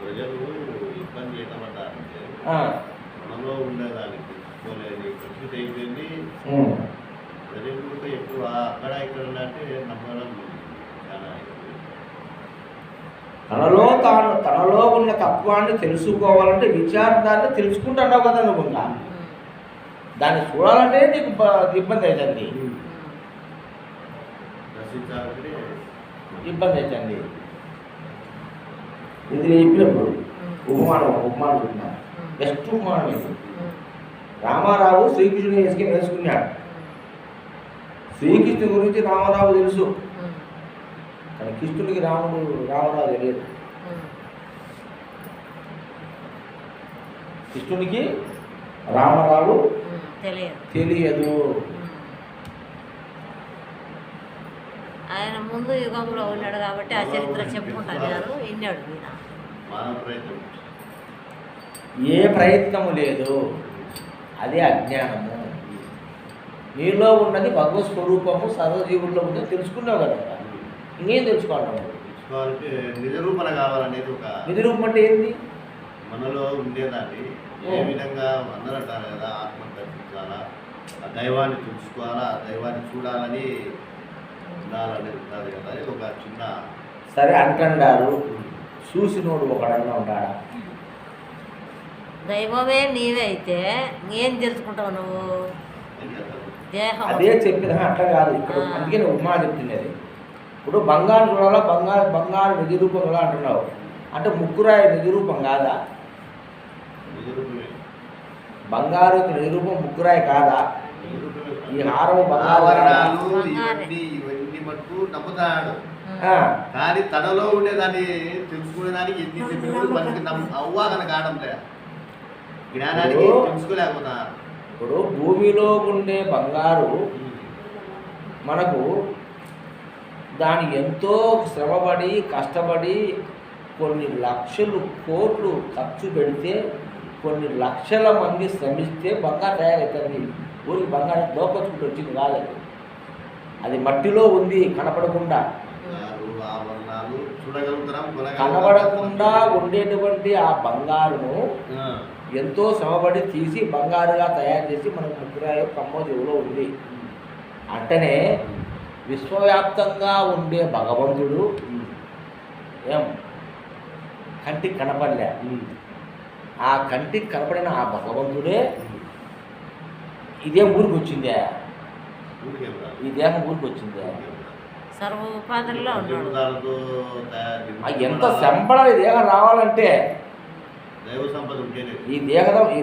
ప్రజలు ఇబ్బంది ఏమంటారంటే మనలో ఉండేదానికి పరిస్థితి అయిపోయింది. ప్రజలు కూడా ఎక్కువ అక్కడ ఇక్కడ అంటే నమ్మడం చాలా తనలో ఉన్న తత్వాన్ని తెలుసుకోవాలంటే విచారణాన్ని తెలుసుకుంటున్నావు కదా నువ్వు. దాన్ని చూడాలంటే నీకు ఇబ్బంది అవుతుంది, ఇబ్బంది అవుతుంది. ఇది చెప్పినప్పుడు ఉపమానం చూద్దాం. బెస్ట్ ఉపమానం ఇది. రామారావు శ్రీకృష్ణుని వేసుకుని వేసుకున్నాడు. శ్రీకృష్ణుని గురించి రామారావు తెలుసు, కానీ కృష్ణుడికి రామారావు తెలియదు. కృష్ణుడికి రామారావు తెలియదు. ఆయన ముందు యుగంలో ఉన్నాడు కాబట్టి ఆ చరిత్ర చెప్పుకుంటారు, విన్నాడు. ఏ ప్రయత్నము లేదు, అదే అజ్ఞానము. నీలో ఉన్నది భగవత్ స్వరూపము, సర్వజీవుల్లో ఉన్నది తెలుసుకున్నావు కదా, ఇంకేం తెలుసుకోవాలి? నిజరూపణ కావాలనేది ఒక నిజరూపం అంటే ఏంటి? మనలో ఉండేదాన్ని ఏ విధంగా అందరూ అంటారు కదా, ఆత్మ దర్శించాలా, ఆ దైవాన్ని తెలుసుకోవాలా, ఆ దైవాన్ని చూడాలని ఉండాలనేది ఉంటుంది కదా. ఇది ఒక చిన్న సరే అంటారు, చూసినోడు ఒకడన్నా ఉంటాడా? దైవమే నీవే అయితే ఏం తెలుసుకుంటావు నువ్వు? అదే చెప్పిన అట్లా కాదు ఇక్కడ. అందుకే నేను ఉమ్మా చెప్తున్నది. ఇప్పుడు బంగారు చూడాలా, బంగారు నిజరూపం ఎలా అంటున్నావు అంటే ముగ్గురాయి నిజరూపం కాదా? బంగారు నిజరూపం ముగ్గురాయి కాదా? ఈ హారం బంగారు ఇవన్నీ మటుకు నమ్ముతాడు, కానీ తనలో ఉండేదాన్ని తెలుసుకునేదానికి ఎన్ని చెప్పినప్పుడు మనకి అవ్వాగన కావడం లే, జ్ఞానానికి తెలుసుకోలేకపోతా. ఇప్పుడు భూమిలో ఉండే బంగారు మనకు దాని ఎంతో శ్రమపడి కష్టపడి కొన్ని లక్షలు కోట్లు ఖర్చు పెడితే కొన్ని లక్షల మంది శ్రమిస్తే బంగారు తయారవుతుంది. ఊరికి బంగారం దోకొచ్చుకుంటూ వచ్చింది కాలేదు, అది మట్టిలో ఉంది కనపడకుండా. కనబడకుండా ఉండేటువంటి ఆ బంగారును ఎంతో శ్రమపడి తీసి బంగారుగా తయారు చేసి మనకు ముగ్గురాయో కమ్మోదేవులో ఉంది. అంటనే విశ్వవ్యాప్తంగా ఉండే భగవంతుడు ఏం కంటికి కనపడలే, ఆ కంటికి కనపడిన ఆ భగవంతుడే ఇదేం ఊరికి వచ్చిందే, ఈ దేహం ఊరికి వచ్చిందే. ఎంత సంపద ఈ దేహం రావాలంటే, ఈ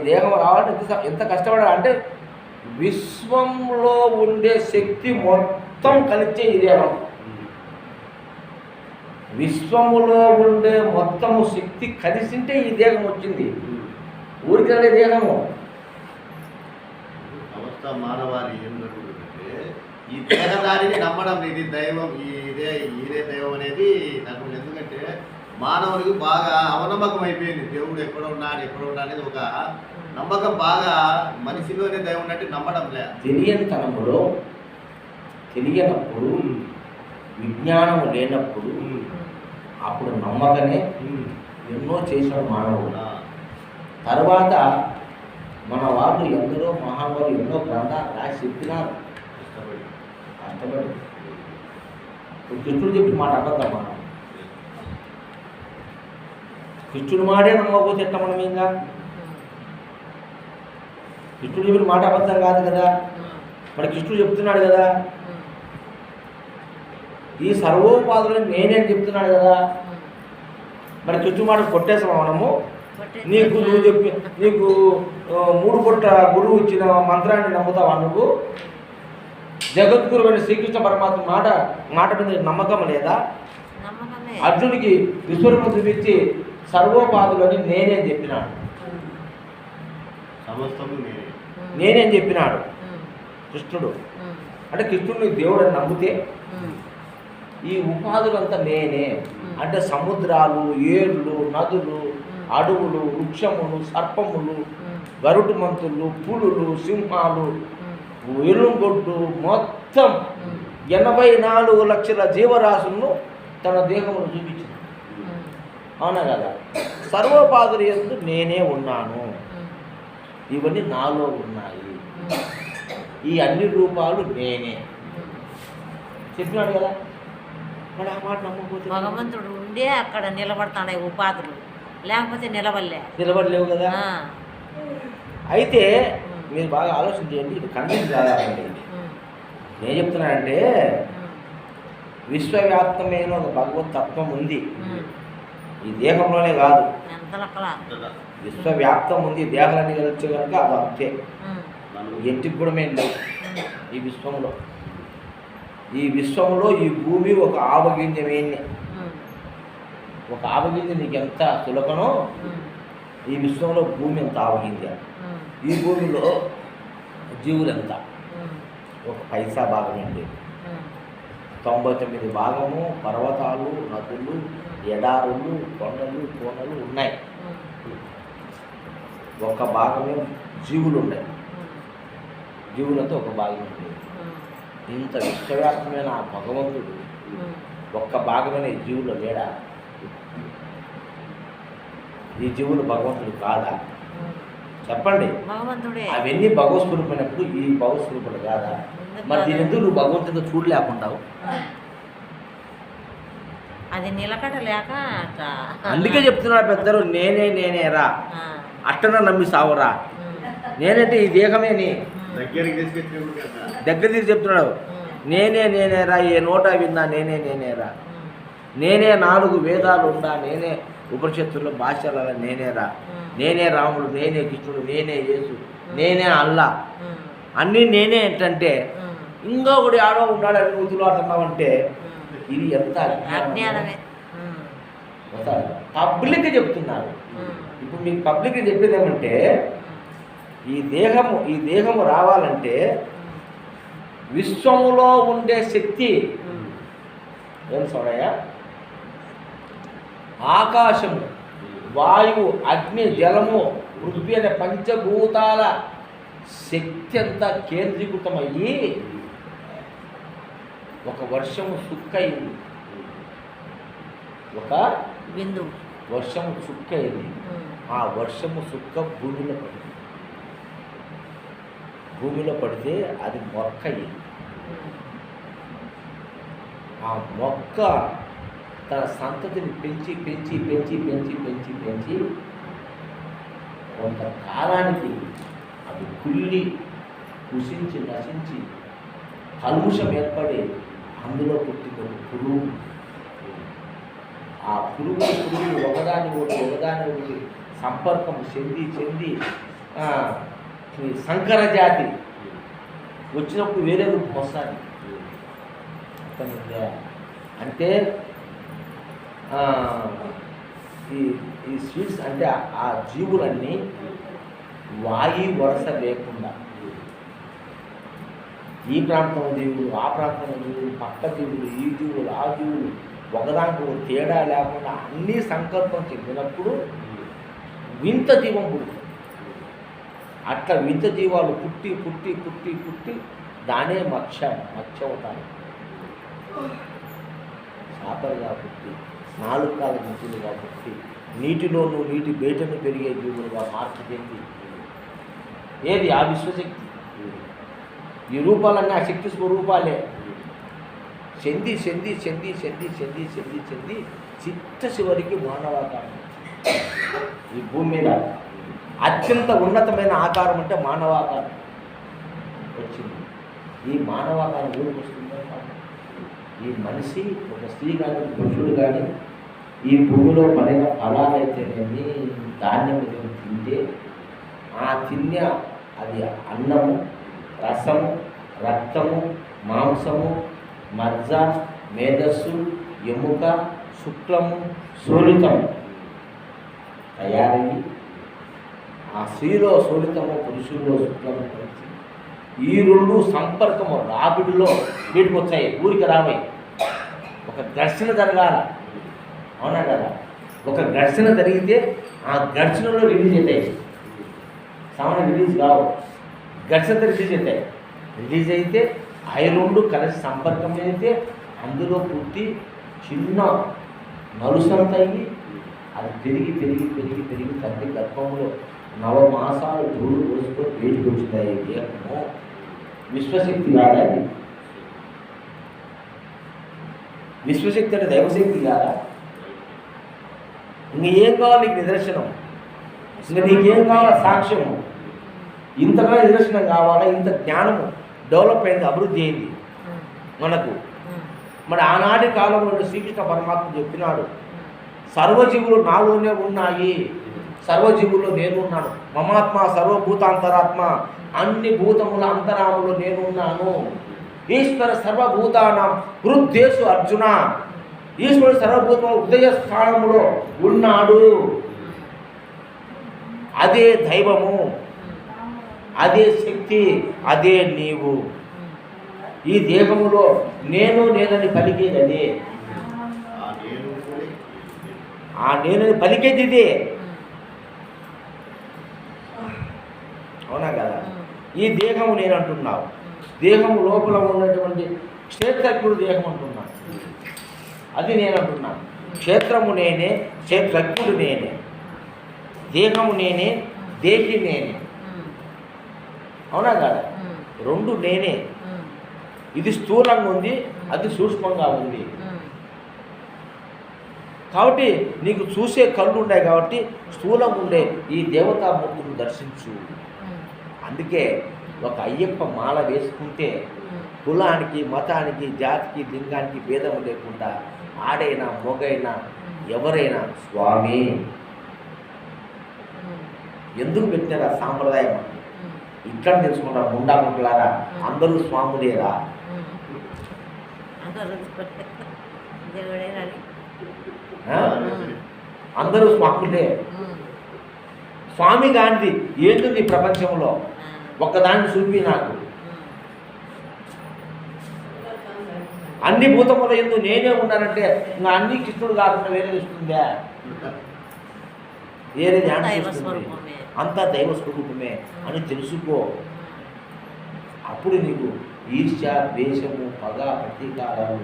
దేహం రావాలంటే ఎంత కష్టపడాలి అంటే విశ్వంలో ఉండే శక్తి మొత్తం కలిసే ఈ దేహం. విశ్వములో ఉండే మొత్తము శక్తి కలిసింటే ఈ దేహం వచ్చింది, ఊరికే దేహము. అవస్థ మానవాళి ఏం జరుగుతుందంటే ఈ దేహం దానిని నమ్మడం ఇది దైవం ఇదే దైవం అనేది నాకు ఎందుకంటే మానవుడికి బాగా అవనమ్మకం అయిపోయింది. దేవుడు ఎక్కడ ఉన్నా అనేది ఒక నమ్మకం బాగా మనిషిలోనే దైవం ఉన్నట్టు నమ్మడం లేదు. తెలియనితనములో తెలియనప్పుడు విజ్ఞానం లేనప్పుడు అప్పుడు నమ్మకనే ఎన్నో చేశాడు మానవుడు. తర్వాత మన వాళ్ళు ఎందరో మహానుభావులు ఎన్నో గ్రంథాలు రాసి చెప్పినారు కష్టపడి. కృష్ణుడు చెప్పి మాట అబద్ధం మనం. కృష్ణుడు మాటే నమ్మకపోతే ఎట్లా మనం ఇంకా? కృష్ణుడు చెప్పిన మాట అబద్ధం కాదు కదా. మరి కృష్ణుడు చెప్తున్నాడు కదా, ఈ సర్వోపాధులను నేనే అని చెప్తున్నాడు కదా. మరి కృష్ణుడు మాట కొట్టేసాం మనము. నువ్వు చెప్పి నీకు 3 పుట్ట గురువు ఇచ్చిన మంత్రాన్ని నమ్ముతావా నువ్వు? జగద్గురు అయిన శ్రీకృష్ణ పరమాత్మ మాట మీద నమ్మకం లేదా? అర్జునుడికి విశ్వరూపం చూపించి సర్వోపాధులని నేనే చెప్పినాడు. నేనేం చెప్పినాడు కృష్ణుడు. అంటే కృష్ణుడిని దేవుడు అని నమ్మితే ఈ ఉపాధులంతా నేనే అంటే సముద్రాలు, ఏర్లు, నదులు, అడవులు, వృక్షములు, సర్పములు, గరుటు మంతులు, పులులు, సింహాలు, ఎలుగొడ్డు మొత్తం 84 లక్షల జీవరాశులను తన దేహమును చూపించింది. అవునా కదా? సర్వోపాధులు యందు నేనే ఉన్నాను, ఇవన్నీ నాలో ఉన్నాయి, ఈ అన్ని రూపాలు నేనే చెప్పినాడు కదా. మరి ఆ మాట నమ్మకపోతే భగవంతుడు ఉండే అక్కడ నిలబడతాడు ఉపాధులు, లేకపోతే నిలబడలేవు కదా. అయితే మీరు బాగా ఆలోచన చేయండి, ఇది కన్విన్స్ కాదండి. నేను చెప్తున్నానంటే విశ్వవ్యాప్తమైన ఒక భగవత్ తత్వం ఉంది, ఈ దేహంలోనే కాదు, విశ్వవ్యాప్తం ఉంది. దేహాలన్నీ కలిసే కనుక అది అంతే, ఎట్టికి కూడా మేము లేవు ఈ విశ్వంలో ఈ భూమి ఒక ఆవగింజమేని. ఒక ఆవగింజ నీకు ఎంత సులభనో ఈ విశ్వంలో భూమి ఎంత ఆవగింజ. ఈ భూమిలో జీవులు ఎంత? ఒక పైసా భాగం అండి. 99 భాగము పర్వతాలు, నదులు, ఎడారులు, కొండలు, కోనలు ఉన్నాయి. ఒక భాగమే జీవులు ఉన్నాయి. జీవులతో ఒక భాగం ఉంది. ఇంత విశ్వవ్యాప్తమైన ఆ భగవంతుడు ఒక్క భాగమైన ఈ జీవులు లేడా? ఈ జీవులు భగవంతుడు కాదా? చెప్పండి. అవన్నీ భగవత్ స్వరూపమైనప్పుడు ఈ భగవత్ స్వరూపుడు కాదా? మరి దీని ఎందుకు నువ్వు భగవంతుడితో చూడలేకుండావు? అది నిలకడలేక అందుకే చెప్తున్నారు పెద్దలు, నేనేరా అట్టన నమ్మి సావురా. నేనంటే ఈ దేహమే నీ దగ్గర తీసి చెప్తున్నాడు. నేనేరా, ఏ నోట విందా నేనేరా, నేనే 4 వేదాలు ఉందా, నేనే ఉపనిషత్తుల్లో భాషల నేనేరా, నేనే రాముడు, నేనే కృష్ణుడు, నేనే యేసు, నేనే అల్లా, అన్నీ నేనే ఏంటంటే ఇంకొకటి ఆడో ఉన్నాడని నువ్వు తులాడుతున్నావంటే ఇది ఎంత అజ్ఞానమే. పబ్లిక్ చెప్తున్నారు. ఇప్పుడు మీకు పబ్లిక్ చెప్పేది ఏమంటే ఈ దేహము రావాలంటే విశ్వములో ఉండే శక్తి ఏం చూడయా, ఆకాశము, వాయువు, అగ్ని, జలము, పృథ్వీ అనే పంచభూతాల శక్తి అంతా కేంద్రీకృతమయ్యి ఒక వర్షము సుక్కయింది. ఒక బిందు వర్షము సుక్కయింది. ఆ వర్షము సుక్క భూమిలో పడితే అది మొక్క అయ్యింది. ఆ మొక్క తన సంతతిని పెంచి పెంచి పెంచి పెంచి పెంచి పెంచి కొంతకాలానికి అది కుళ్ళి కుషించి నశించి కల్ముషం ఏర్పడి అందులో పుట్టిన పురుగు. ఆ పురుగు ఒకదాని ఒకటి సంపర్కం చెంది సంకర జాతి వచ్చినప్పుడు వేరే రూపం వస్తుంది. అంటే ఈ స్వీట్స్ అంటే ఆ జీవులన్నీ వాయు వరస లేకుండా ఈ ప్రాంతం జీవులు, ఆ ప్రాంతం జీవులు, పక్క జీవులు, ఈ జీవులు, ఆ జీవులు, ఒకదానికి ఒక తేడా లేకుండా అన్నీ సంకల్పం చెందినప్పుడు వింత జీవం పుడుతుంది. అట్లా వింత జీవాలు పుట్టి పుట్టి పుట్టి పుట్టి దానే మత్స్య అవుతారు. చేపలుగా పుట్టి, నాలుగు కాల జంతువులుగా పుట్టి, నీటిలోనూ నీటి బయటను పెరిగే జీవులుగా మార్పు చెంది ఏది ఆ విశ్వశక్తి. ఈ రూపాలన్నీ ఆ శక్తి స్వరూపాలే. చెంది చెంది చెంది చెంది చెంది చెంది చెంది చిట్ట చివరికి మానవాకారం. ఈ భూమి మీద అత్యంత ఉన్నతమైన ఆకారం అంటే మానవాకారం వచ్చింది. ఈ మానవాకారం ఊరికి వస్తుందో ఈ మనిషి ఒక స్త్రీ కానీ పురుషుడు కానీ ఈ భూమిలో పడిన ఫలాలైతేనేమి ధాన్యం తింటే ఆ తిన్న అది అన్నము, రసము, రక్తము, మాంసము, మజ్జ, మేధస్సు, ఎముక, శుక్లము, శోలితము తయారయ్యి ఆ స్త్రీలో శోలితము, పురుషుల్లో శుక్లము కలిసి ఈ రెండు సంపర్కము రాపిడిలో వీటికి వచ్చాయి. ఊరికి రావాయి. ఒక ఘర్షణ జరగాల, అవునా కదా? ఒక ఘర్షణ జరిగితే ఆ ఘర్షణలో రిలీజ్ అవుతాయి. సామాన్య రిలీజ్ కావు, ఘర్షణ రిలీజ్ అవుతాయి. రిలీజ్ అయితే అవి రెండు కలిసి సంపర్కం అయితే అందులో పుట్టి చిన్న నలుసంత అయ్యి అది పెరిగి పెరిగి పెరిగి పెరిగి తల్లి గర్భంలో 9 మాసాలు దూడు పోసుకొని వేడికి వచ్చింది. దేహము విశ్వశక్తి కాదా? విశ్వశక్తి అంటే దైవశక్తి కాదా? ఇంక ఏం కావాలి నీకు నిదర్శనం? ఇంకా నీకేం కావాలా సాక్ష్యము? ఇంతగా నిదర్శనం కావాలా? ఇంత జ్ఞానము డెవలప్ అయింది, అభివృద్ధి అయింది మనకు. మరి ఆనాటి కాలంలో శ్రీకృష్ణ పరమాత్మ చెప్పినాడు, సర్వజీవులు నాలోనే ఉన్నాయి, సర్వజీవుల్లో నేను ఉన్నాను. మమాత్మ సర్వభూతాంతరాత్మ, అన్ని భూతముల అంతరాములో నేను ఉన్నాను. ఈశ్వర సర్వభూతానాం హృద్దేశు అర్జున, ఈశ్వరుడు సర్వభూతముల హృదయ స్థానములో ఉన్నాడు. అదే దైవము, అదే శక్తి, అదే నీవు. ఈ దేహములో నేను నేనని పలికేది అదే, ఆ నేనని పలికేది ఇదే, అవునా కదా? ఈ దేహము నేను అంటున్నావు, దేహము లోపల ఉన్నటువంటి క్షేత్రజ్ఞుడు దేహం అంటున్నాను, అది నేను అంటున్నాను. క్షేత్రము నేనే, క్షేత్రజ్ఞుడు నేనే, దేహము నేనే, దేహి నేనే, అవునా కదా? రెండు నేనే. ఇది స్థూలంగా ఉంది, అది సూక్ష్మంగా ఉంది. కాబట్టి నీకు చూసే కళ్ళు ఉన్నాయి కాబట్టి స్థూలంగా ఉండే ఈ దేవతామూర్తులను దర్శించు. అందుకే ఒక అయ్యప్ప మాల వేసుకుంటే కులానికి, మతానికి, జాతికి, లింగానికి భేదం లేకుండా ఆడైనా మొగైనా ఎవరైనా స్వామి ఎందుకు పెట్టినారు ఆ సాంప్రదాయం? ఇక్కడ తెలుసుకుంటారు ముండాములారా, అందరూ స్వాములేరా? అందరూ స్వాములే. స్వామి గాంధీ ఏంటుంది ప్రపంచంలో? ఒక్కదాన్ని చూపి నాకు. అన్ని భూతముల ఎందు నేనే ఉన్నానంటే ఇంకా అన్ని కృష్ణుడు కాకుండా వేరే ఇస్తుందా? వేరే అంతా దైవ స్వరూపమే అని తెలుసుకో. అప్పుడు నీకు ఈర్ష్య, ద్వేషము, పగ, ప్రతీకారాలు,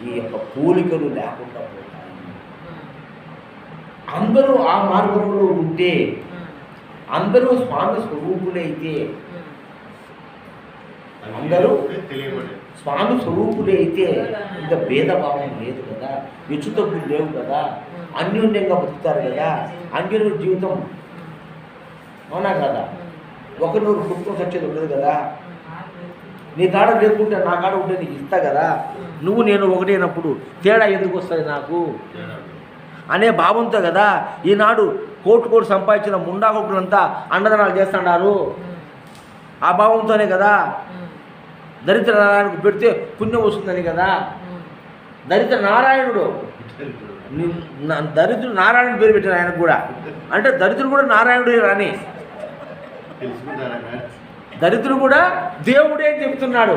ఈ యొక్క పోలికలు లేకుండా పోతాయి. అందరూ ఆ మార్గంలో ఉంటే, అందరూ స్వామి స్వరూపులైతే, అందరూ స్వామి స్వరూపులైతే ఇంకా భేదభావం లేదు కదా, హెచ్చుతగ్గులు లేవు కదా, అన్యోన్యంగా బతుకుతారు కదా, అన్యోన్య జీవితం, అవునా కదా? ఒకరు కుటుంబం సచ్చేది ఉండదు కదా. నీ కాడ లేకుంటే నా కాడ ఉంటే నీకు ఇస్తా కదా. నువ్వు నేను ఒకటైనప్పుడు తేడా ఎందుకు వస్తుంది నాకు అనే భావంతో కదా ఈనాడు కోట్లు సంపాదించిన ముండాకొట్టులంతా అన్నదానాలు చేస్తున్నారు. ఆ భావంతోనే కదా. దరిద్ర నారాయణకు పెడితే పుణ్యం వస్తుందని కదా. దరిద్ర నారాయణుడు, దరిద్రుడు నారాయణుడు పేరు పెట్టారు ఆయనకు కూడా. అంటే దరిద్రుడు కూడా నారాయణుడే రాని. దరిద్రుడు కూడా దేవుడే అని చెప్తున్నాడు.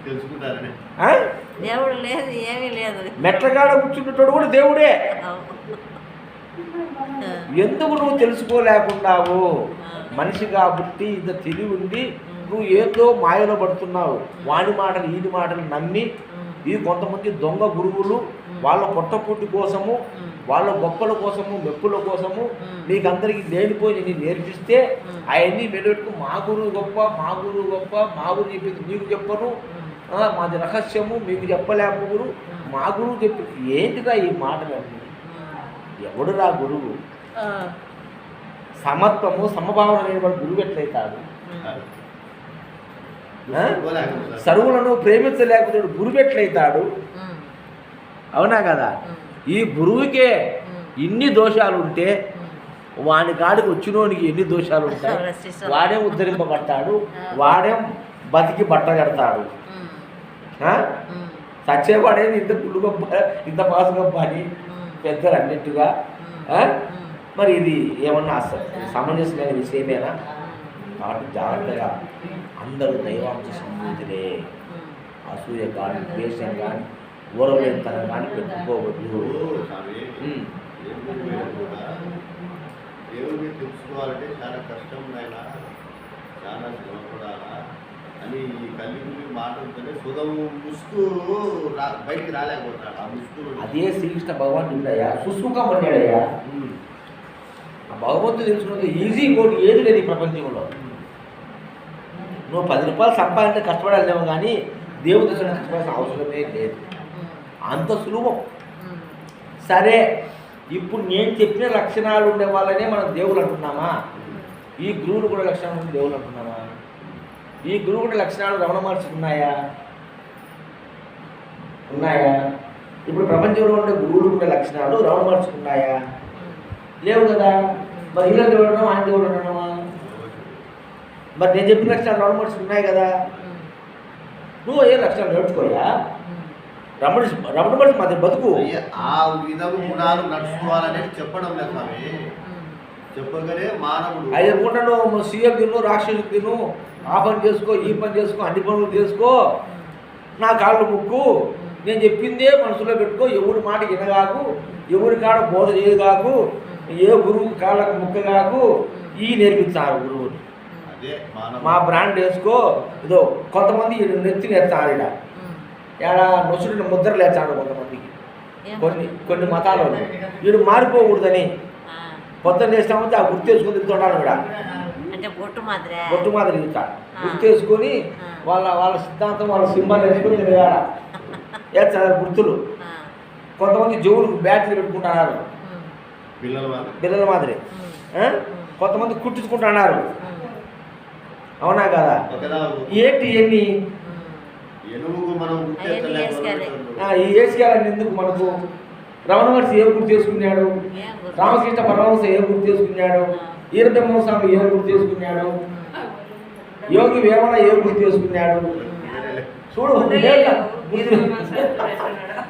తెలుసుకుంటారని ఆ? దేవుడు లేదు, ఏమీ లేదు. మెట్లకాడ కూర్చున్నట్టు కూడా దేవుడే. ఎందుకు నువ్వు తెలుసుకోలేకున్నావు? మనిషి కాబట్టి ఇంత తెలివి ఉండి నువ్వు ఏదో మాయలో పడుతున్నావు. వాడి మాటలు వీడి మాటలు నమ్మి ఈ కొంతమంది దొంగ గురువులు వాళ్ళ పొట్టపుట్టి కోసము, వాళ్ళ గొప్పల కోసము, మెప్పుల కోసము నీకందరికీ లేనిపోయి నేను నేర్పిస్తే అవన్నీ మెడబెట్టుకు మా గురువు గొప్ప, మా గురువు గొప్ప, మా గురువు చెప్పింది మీకు చెప్పను, మాది రహస్యము మీకు చెప్పలేము గురు, మా గురువు చెప్పింది. ఏంటిరా ఈ మాటలన్నీ? ఎవడురా గురువు? సమత్వము సమభావన లేనివాడు గురువు ఎట్లయితాడు? సరువులను ప్రేమించలేకపోతే గురువు ఎట్లయితాడు? అవునా కదా? ఈ గురువుకే ఇన్ని దోషాలు ఉంటే వాని కాడికి వచ్చినోనికి ఎన్ని దోషాలు ఉంటాయి? వాడే ఉద్ధరింపబడతాడు, వాడే బతికి బట్ట కడతాడు. సచ్చేవాడేది ఇంత పుల్లు గొప్ప, ఇంత పాసు గొప్ప అని పెద్దలు అన్నట్టుగా. మరి ఇది ఏమన్నా సమంజసమైన విషయమేనా? కాబట్టి జాగ్రత్తగా అందరూ దైవాంశ సంబంధితులే. అసూయ కానీ, ద్వేషం కానీ, ఊరవేంతనం కానీ పెట్టుకోవద్దు. దేవుడిని తెలుసుకోవాలంటే చాలా కష్టం నాయనా, చాలా శ్రమపడాలా అని ఈ కలిగి మాటలతోనే సుధము ముసుగు బయటికి రాలేకపోతాడు. ఆ ముసుగు అదే శ్రీకృష్ణ భగవానుడయ్యా, సుసుఖం అన్నాడయ్యా. ఆ భగవంతుడు తెలుసుకున్నది ఈజీ కోటి ఏది లేదు ఈ ప్రపంచంలో. నువ్వు 10 రూపాయలు సంపాదించే కష్టపడాలేమో కానీ దేవుడి దర్శనం కష్టపడాల్సిన అవసరమే లేదు. అంత సులభం. సరే, ఇప్పుడు నేను చెప్పిన లక్షణాలు ఉండే వాళ్ళనే మనం దేవుడు అంటున్నామా? ఈ గురువులు కూడా లక్షణాలు ఉండే దేవుడు అంటున్నామా? ఈ గురువు కూడా లక్షణాలు రమణ మహర్షికి ఉన్నాయా? ఉన్నాయా? ఇప్పుడు ప్రపంచంలో ఉండే గురువులు ఉండే లక్షణాలు రమణ మహర్షికి ఉన్నాయా? లేవు కదా. మరి ఇలా దేవుడు అన్నామా, ఆయన దేవుడు అన్నామా? మరి నేను చెప్పిన లక్షణాలు రమణ మహర్షికి ఉన్నాయి కదా. నువ్వు ఏ లక్షణాలు నేర్చుకోయా? రమణ మహర్షి మధ్య బతుకు. ఆ విధము గుణాలు నడుచుకోవాలనేది చెప్పడం లేదు స్వామి. చెప్పగానే మానవుడు 5 పూటలు సీఎం తిను, రాక్షసు తిను, ఆ పని చేసుకో, ఈ పని చేసుకో, అన్ని పనులు చేసుకో, నా కాళ్ళు ముక్కు, నేను చెప్పిందే మనసులో పెట్టుకో, ఎవరి మాట వినగాకు, ఎవరి కాడ బోధ చేయగాకు, ఏ గురువు కాళ్ళకు ముక్క కాకు, ఈ నేర్పించారు గురువుని. మా బ్రాండ్ వేసుకో. ఇదో కొంతమంది నెత్తి నేర్చారు, ఇక్కడ నొసుడిని ముద్ర లేచాడు కొంతమందికి, కొన్ని మతాలు. వీడు మారిపోకూడదని పొద్దున్న చేస్తామంటే ఆ గుర్తు వేసుకుని తిరుగుతుంటాను కూడా. బొట్టు మాదిరి తిరుగుతాడు. గుర్తు వేసుకొని వాళ్ళ సిద్ధాంతం, వాళ్ళ సింబల్ వేసుకొని తిరగాల వేస్తారు గుర్తులు. కొంతమంది జవులు బ్యాటరీ పెట్టుకుంటున్నారు పిల్లల మాదిరి. కొంతమంది కుట్టించుకుంటున్నారు. అవునా కదా? ఏంటి ఎన్ని ఈ ఏసుకెళ్ళని ఎందుకు మనకు? రమణ మహర్షి ఏం గుర్తు చేసుకున్నాడు? రామకృష్ణ పరమహంస ఏం గుర్తు చేసుకున్నాడు? ఈరబ్రహ్మస్వామి ఏం గుర్తు చేసుకున్నాడు? యోగి వేమన ఏం గుర్తు చేసుకున్నాడు? చూడు,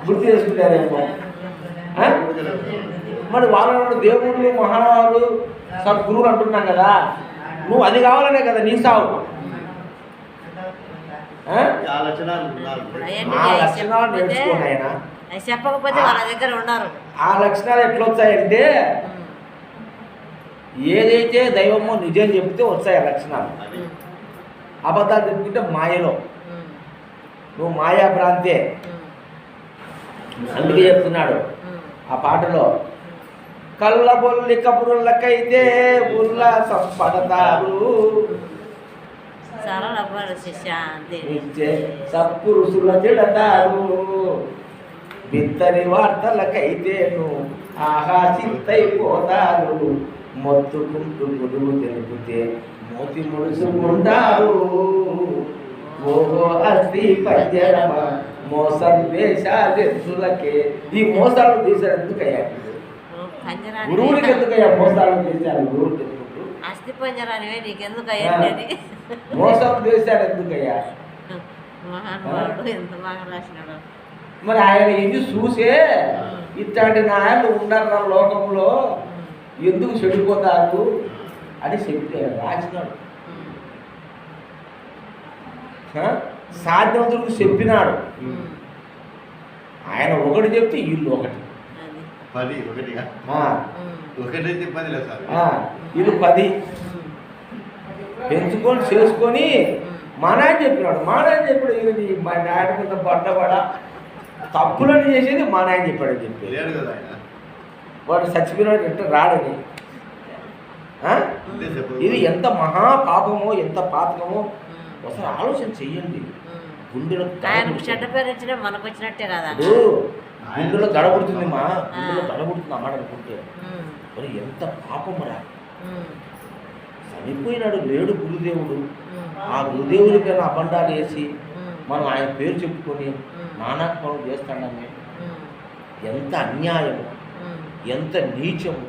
గుర్తు చేసుకున్నారేమో. మరి వాళ్ళ దేవుళ్ళు, మహారాజులు, సద్గురువులు అంటున్నాం కదా. నువ్వు అది కావాలనే కదా నీ సాగు. ఆ లక్షణాలు నేర్చుకోండి ఆయన. చెప్పకపోతే వాళ్ళ దగ్గర ఉన్నారు. ఆ లక్షణాలు ఎట్లా వచ్చాయంటే, ఏదైతే దైవమో నిజం చెప్తే వచ్చాయి ఆ లక్షణాలు. అబద్ధాలు చెప్పుకుంటే మాయలో నువ్వు మాయా భ్రాంతే. అందుకే చెప్తున్నాడు ఆ పాటలో, కళ్ళ బొల్లి కబుర్లకైతే ఉల్లాసం పడతారు, సత్పురుషుల తిడతారు, బిత్తరి వార్తలకైతే ఆహా చింతైపోతారు, మొత్తుకుంటూ గురువు తెలిపితే మోతి ముడుచుకుంటారు. ఓహో అస్తి పంజరమ మోసం వేషాలకే. ఈ మోసాలు తీసారు ఎందుకయ్యా? గురువులకి ఎందుకయ్యా మోసాలు తీశారు? గురువులు అస్థి పంజరానివే నీకెందుకయ్యా? మోసం చేశారు ఎందుకయ్యా? మహానుభావుడు ఎంత బాగా రాసినాడు. మరి ఆయన ఇది చూసే ఇట్లాంటి నాయకులు ఉన్నారు నా లోకంలో, ఎందుకు చెడిపోతారు అని చెప్పి రాసినాడు. సాధ్యవంతుడికి చెప్పినాడు. ఆయన ఒకటి చెప్తే వీళ్ళు ఒకటి, అది 10 ఒకటిగా ఆ, ఒకటైతే 10 లేదు సార్. ఆ, వీళ్ళు 10 పెంచుకొని చేసుకొని మా నాయన చెప్పినాడు. మా నాయన చెప్పాడు ఇది మా నాయన కింద పడ్డపడ తప్పులని చేసేది మా నాయన చెప్పాడని చెప్పి లేడు కదా ఆయన. వాడు చచ్చిపోయినాడు ఎట్లా రాడని. ఆ? అంతే చెప్పు. ఇది ఎంత మహా పాపమో ఎంత పాతకమో ఒకసారి ఆలోచన చెయ్యండి. గుండెలో ఆయనకు చెడ్డ పేరు ఇచ్చినా మనకు వచ్చినట్టే కదా. గుండెలో దడబడుతుంది మా గుండెలో దడబడుతుంది అన్నమాట అనుకుంటే మరి ఎంత పాపమురా. చనిపోయినాడు లేడు గురుదేవుడు. ఆ గురుదేవుడి పైన అబండాలు వేసి మనం ఆయన పేరు చెప్పుకొని నానాత్మలు చేస్తాడమే. ఎంత అన్యాయము, ఎంత నీచము.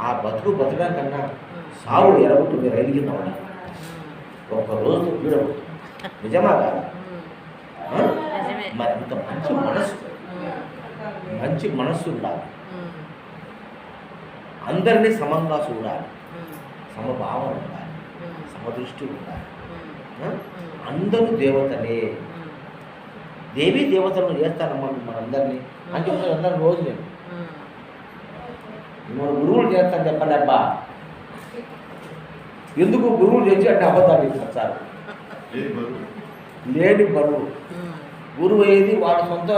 ఆ బతుకడం కన్నా సావు ఎరగొట్టు రైలు కింద ఉన్నా ఒక్కరోజు పీడవు. నిజమా కాదా? మరి అంత మంచి మనస్సు ఉండాలి. అందరినీ సమంగా చూడాలి, సమభావన ఉండాలి, సమదృష్టి ఉండాలి. అందరూ దేవతలే, దేవీ దేవతలను చేస్తానమ్మా మనందరినీ అని చెప్తాను. అందరిని రోజు నేను మన గురువులు చేస్తాను చెప్పండి అబ్బా. ఎందుకు గురువులు చేసి అంటే అబద్ధాలు చెప్తారు సార్. లేని బరువు గురువు అయ్యేది వాడు సొంత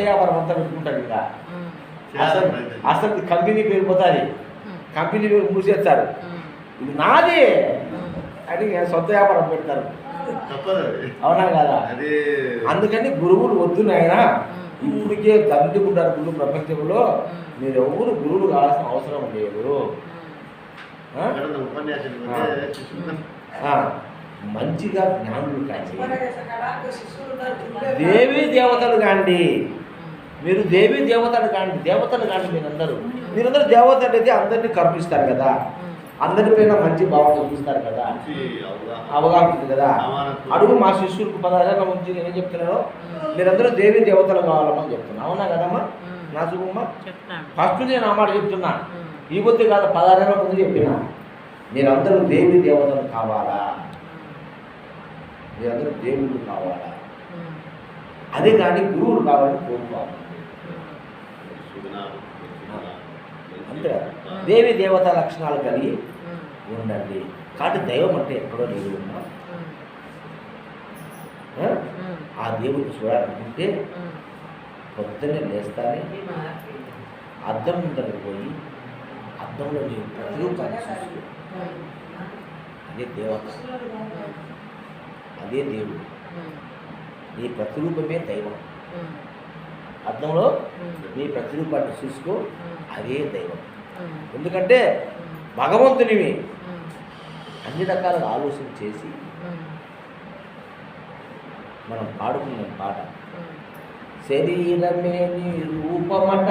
వ్యాపారం అంతా పెట్టుకుంటాడు. ఇంకా అసలు కంపెనీ పేరు పోతుంది, కంపెనీ పేరు మూసేస్తారు. ఇది నాది అని సొంత వ్యాపారం పెడతారు. అవునా కదా? అందుకని గురువులు వద్దునైనా ఇప్పటికే దండుకుంటారు గురువు ప్రపంచంలో. మీరు ఎవరు గురువులు కావాల్సిన అవసరం లేదు. మంచిగా జ్ఞానులు కాండి, దేవీ దేవతలు కాండి. మీరు దేవీ దేవతలు కాండి, దేవతలు కాండి. మీరందరూ దేవతలు అయితే అందరినీ కర్పిస్తారు కదా, అందరిపైన మంచి భావన చూపిస్తారు కదా, అవగాహన ఉంది కదా. అడుగు మా శిష్యులకు 10,000 నుంచి నేనేం చెప్తున్నాను, మీరందరూ దేవీ దేవతలు కావాలమ్మని చెప్తున్నా. అవునా కదమ్మా నా చూపమ్మా? ఫస్ట్ నేను ఆ మాట చెప్తున్నా. ఈ బుద్ధి కాదు 16,000 ముందు చెప్పినా. మీరందరూ దేవీ దేవతలు కావాలా, మీరందరూ దేవుళ్ళు కావాలా, అదే కానీ గురువులు కావాలని కోరుకోవాలి. అంతే దేవి దేవత లక్షణాలు కలిగి ఉండండి. కాబట్టి దైవం అంటే ఎక్కడో లేదు ఉన్నా ఆ దేవుడిని చూడాలనుకుంటే పొద్దున్నే లేస్తానే అద్దం ముందరకు పోయి అద్దంలో నీవు ప్రతిరూపాన్ని చూసుకో. అదే దేవత, అదే దేవుడు. నీ ప్రతిరూపమే దైవం. అద్దంలో నీ ప్రతిరూపాన్ని చూసుకో, అదే దైవం. ఎందుకంటే భగవంతునివి అన్ని రకాలుగా ఆలోచన చేసి మనం పాడుకున్న పాట శరీరమే నీ రూపమట.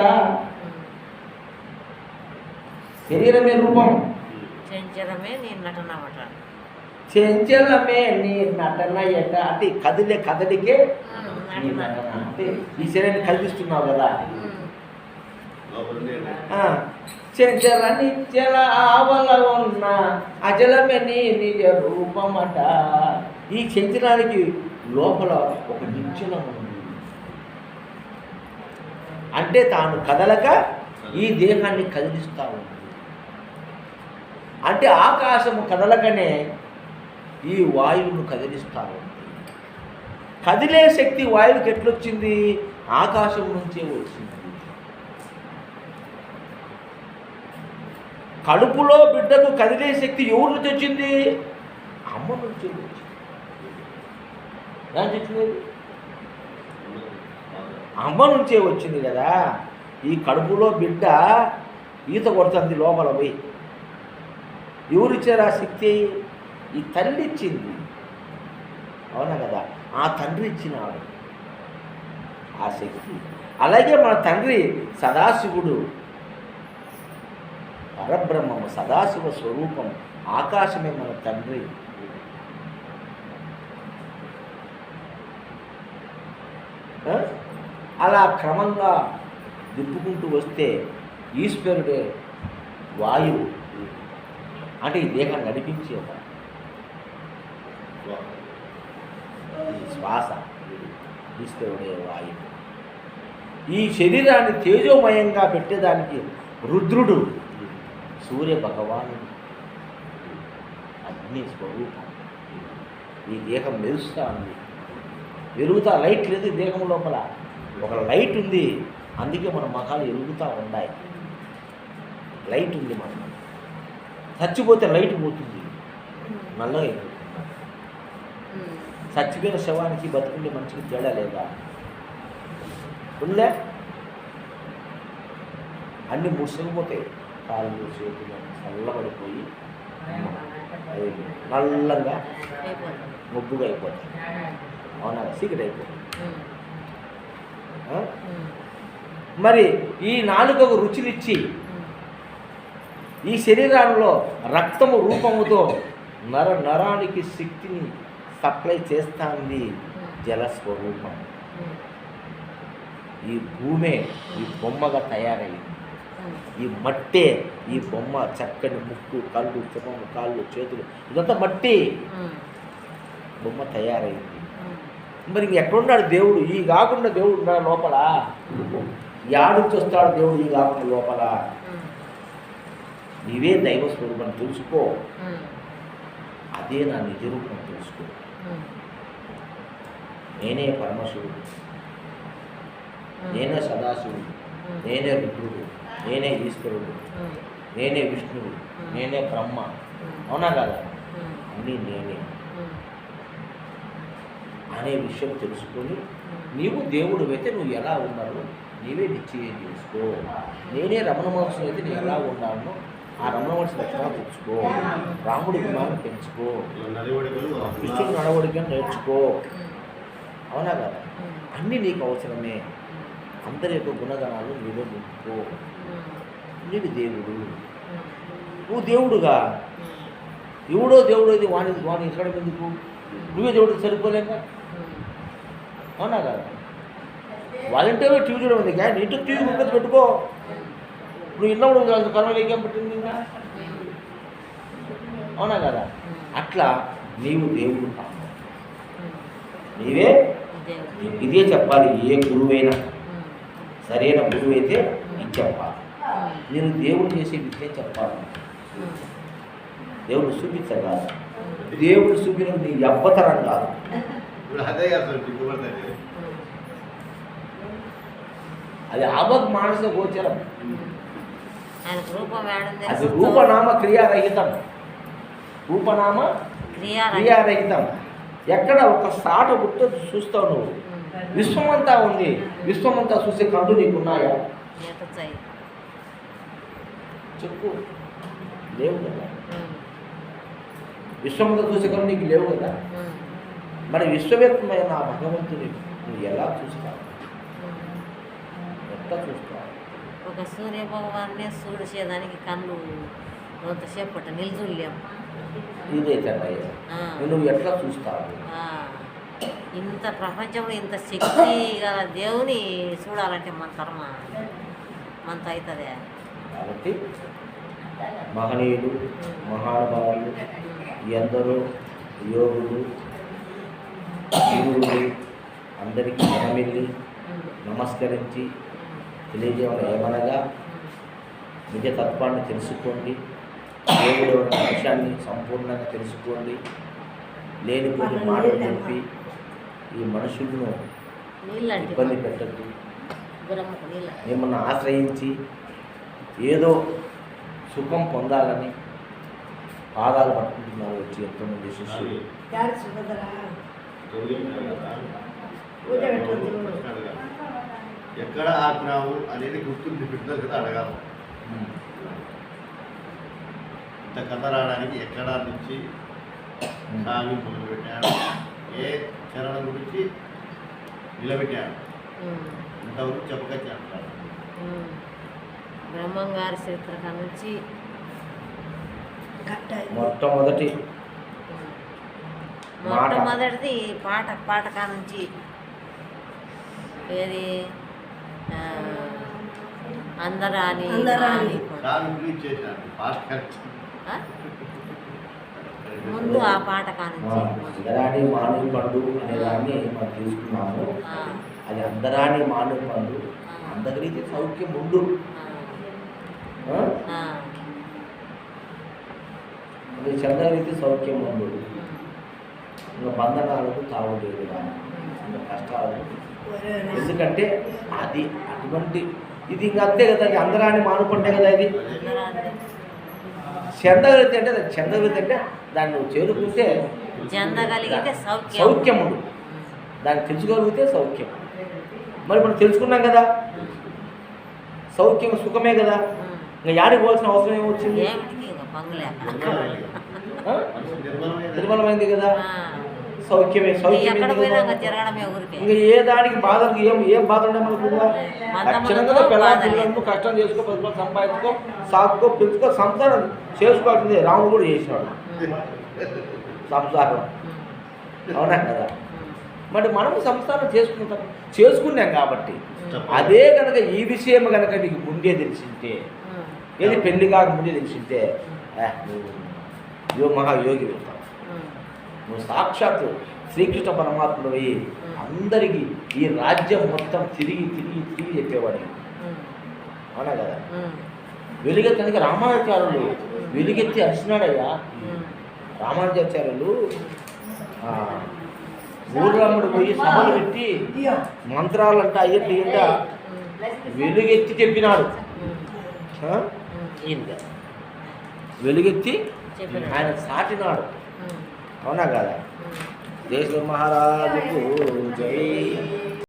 శరీరమే రూపం, చెంచలమే నీ నటనమట. చెంచలమే నీ నటన ఎట అంటే కదిలే కదలికే నీ నటన. అంటే ఈ శరీరాన్ని కల్పిస్తున్నావు కదా. చెంచల నిచ్చల ఆవల ఉన్న అజలమే నీ నిజ రూపమట. ఈ చెంచలానికి లోపల ఒక నిశ్చలం ఉంది. అంటే తాను కదలక ఈ దేహాన్ని కదిలిస్తూ ఉంది. అంటే ఆకాశము కదలకనే ఈ వాయువును కదిలిస్తూ ఉంది. కదిలే శక్తి వాయువుకి ఎట్లొచ్చింది? ఆకాశం నుంచే వచ్చింది. కడుపులో బిడ్డకు కదిలే శక్తి ఎవరి నుంచి వచ్చింది? అమ్మ నుంచి వచ్చింది. దాని చెప్పలేదు, అమ్మ నుంచే వచ్చింది కదా. ఈ కడుపులో బిడ్డ ఈత కొడుతుంది లోపల పోయి. ఎవరిచ్చారు ఆ శక్తి? ఈ తల్లి ఇచ్చింది. అవునా కదా? ఆ తండ్రి ఇచ్చినాడు ఆ శక్తి. అలాగే మన తండ్రి సదాశివుడు, పరబ్రహ్మము, సదాశివ స్వరూపం, ఆకాశమే మన తండ్రి. అలా క్రమంగా దిప్పుకుంటూ వస్తే ఈశ్వరుడే వాయువు, అంటే ఈ దేహాన్ని నడిపించేవాడు. ఈ శ్వాస ఈశ్వరుడే వాయువు. ఈ శరీరాన్ని తేజోమయంగా పెట్టేదానికి రుద్రుడు, సూర్య భగవానుడు, అగ్ని స్వరూపం. ఈ దేహం మెరుస్తూ ఉంది, ఎరుగుతా లైట్ లేదు ఈ దేహం లోపల, ఒక లైట్ ఉంది. అందుకే మన ముఖాలు ఎరుగుతూ ఉన్నాయి. లైట్ ఉంది మనం. చచ్చిపోతే లైట్ పోతుంది, నల్లగా అయిపోతుంది. చచ్చిపోయిన శవానికి బతుకుండే మనిషికి తేడా లేదా? ఉండే అన్నీ ముసుగుపోతాయి. కాళ్ళు చేతులు చల్లబడిపోయి నల్లంగా ముగ్గుగా అయిపోతాయి. అవునా? సీక్రెట్ అయిపోతుంది. మరి ఈ నాలుకకు రుచినిచ్చి ఈ శరీరంలో రక్తము రూపముతో నరానికి శక్తిని సప్లై చేస్తుంది జలస్వరూపం. ఈ భూమే ఈ బొమ్మగా తయారైంది. ఈ మట్టే ఈ బొమ్మ, చక్కని ముక్కు, కళ్ళు, చెమము, కాళ్ళు, చేతులు, ఇదంతా మట్టి బొమ్మ తయారైంది. మరి ఎక్కడున్నాడు దేవుడు? ఈ కాకుండా దేవుడు ఉన్నాడు లోపల. యాడుంచి వస్తాడు దేవుడు? ఈ కాకుండా లోపల. నీవే దైవ స్వరూపం తెలుసుకో. అదే నా నిజ రూపం తెలుసుకో. నేనే పరమశివుడు, నేనే సదాశివుడు, నేనే రుద్రుడు, నేనే ఈశ్వరుడు, నేనే విష్ణువు, నేనే బ్రహ్మ. అవునా కదా? అన్నీ నేనే అనే విషయం తెలుసుకొని నీవు దేవుడు అయితే నువ్వు ఎలా ఉన్నావు నీవే నిశ్చయం చేసుకో. నేనే రమణ మహర్షి అయితే నేను ఎలా ఉన్నాను ఆ రమణ మహర్షి లక్షణాలు తెచ్చుకో. రాముడి గుణాలను పెంచుకో, కృష్ణుడి నడవడికని నేర్చుకో. అవునా కదా? అన్నీ నీకు అవసరమే. అందరి యొక్క గుణగణాలు నీవే నింపుకో. నీవు దేవుడు. నువ్వు దేవుడుగా ఎవడో దేవుడు అయితే వాణి ఇక్కడ ఎందుకు? నువ్వే దేవుడికి సరిపోలేక. అవునా కదా? వాలంటీర్ టీవీ చూడడం ఉంది కానీ ఇంటికి టీవీ ముందు పెట్టుకో. నువ్వు ఇన్నప్పుడు కరోనా ఏం పట్టింది ఇంకా. అవునా కదా? అట్లా నీవు దేవుడు కాదు, నీవే. ఇదే చెప్పాలి ఏ గురువైనా. సరైన గురువు అయితే ఇది చెప్పాలి. నేను దేవుడు చేసే విద్య చెప్పాలి. దేవుడు చూపించగలదు. దేవుడు చూపిన నీ అబ్బతరం కాదు. అదే కదా అది ఆవగ్ మానస గోచరం. అది అది రూపనామ క్రియారహితం. రూపనామ క్రియారహితం. ఎక్కడ ఒక సాట గుర్తు చూస్తావు నువ్వు. విశ్వమంతా ఉంది. విశ్వమంతా చూసే కళ్ళు నీకున్నాయా? చెప్పు. లేవు కదా. విశ్వమంతా చూసే కళ్ళు నీకు లేవు కదా. మరి విశ్వవ్యాప్తమైన ఆ భగవంతుని నువ్వు ఎలా చూస్తావు? ఎట్లా చూస్తావు? ఒక సూర్య భగవాన్ని చూసేదానికి కళ్ళు కొంతసేపట నిల్చులేము. ఇదైతే నువ్వు ఎట్లా చూస్తావు? ఇంత ప్రపంచంలో ఇంత శక్తి గల దేవుని చూడాలంటే మన తరమ మనతో అవుతుందే. కాబట్టి మహనీయులు, మహానుభావులు, ఎందరో యోగులు, గురువులు అందరికీ మనమిల్లి నమస్కరించి తెలియజేయడం ఏమనగా నిజ తత్వాన్ని తెలుసుకోండి. దేవుడు అనే విషయాన్ని సంపూర్ణంగా తెలుసుకోండి. లేనిపోని మాటలు చెప్పి ఈ మనుషులను ఇబ్బంది పెట్టద్దు. మిమ్మల్ని ఆశ్రయించి ఏదో సుఖం పొందాలని పాదాలు పట్టుకుంటున్నారు వచ్చి ఎంతోమంది శిష్యులు. ఎక్కడ ఆపినాము అనేది గుర్తుండి పెట్టినారు కదా అడగాలి. ఇంత కథ రావడానికి ఎక్కడ నుంచి స్వామి మొదలుపెట్టాడు, ఏ చరణం గురించి నిలబెట్టాడు, ఇంతవరకు చెప్పకచ్చి అంటారు. బ్రహ్మంగారి చరిత్ర నుంచి మొట్టమొదటిది పాట నుంచి ఏది అందరాని ముందు ఆ పాట కానుంచి అందరాని మానవ పండు అనే దాన్ని మనం తీసుకున్నాము. అది అందరాని మానవ పండు, అందరికీ సౌఖ్యం ఉండు. అది చంద్రరీతి సౌఖ్యం ఉండు. ఇంకా బంధనాలకు తావు లేదు, ఇంకా కష్టాలు. ఎందుకంటే అది అటువంటి ఇది ఇంకా అంతే కదా, అందరాని మానుకుంటే కదా ఇది చందగలిగితే అంటే చందగలిగితే అంటే దాన్ని నువ్వు చేరుకుంటే చెందగలిగితే సౌఖ్యము, దాన్ని తెలుసుకోగలిగితే సౌఖ్యం. మరి మనం తెలుసుకున్నాం కదా, సౌఖ్యం సుఖమే కదా, ఇంకా యాడికి పోవాల్సిన అవసరం ఏమొచ్చింది? నిర్మలమైంది కదా, సౌఖ్యమే. సౌఖ్యం ఇంకా ఏ దానికి బాధలు ఏం బాధ ఉండే మనకు? లక్షణంగా పిల్లలు కష్టం చేసుకో, 10 రూపాయలు సంపాదించుకో, సాగుకో, పెంచుకో, సంసారం చేసుకోవాల్సిందే. రాముడు కూడా చేసినాడు సంసారం, అవునా కదా? మరి మనము సంసారం చేసుకున్నాం కాబట్టి అదే కనుక ఈ విషయం కనుక నీకు ముందే తెలిసింటే, ఏది పెళ్లి కాక ముందే తెలిసింటే నువ్వు మహాయోగి వెళ్తావు. నువ్వు సాక్షాత్తు శ్రీకృష్ణ పరమాత్ముడు అయ్యి అందరికీ ఈ రాజ్యం మొత్తం తిరిగి తిరిగి తిరిగి చెప్పేవాడి, అవునా కదా? వెలుగెత్తనికి రామానుజాచార్యులు వెలుగెత్తి అరిచినాడయ్యా. రామానుజాచార్యులు ఊర్లమ్మడు పోయి సభలు పెట్టి మంత్రాలంట అయ్యండి ఇంట వెలుగెత్తి చెప్పినాడు. వెలుగెత్తి ఆయన సాటినాడు, అవునా కదా? దేశ మహారాజుకు జై.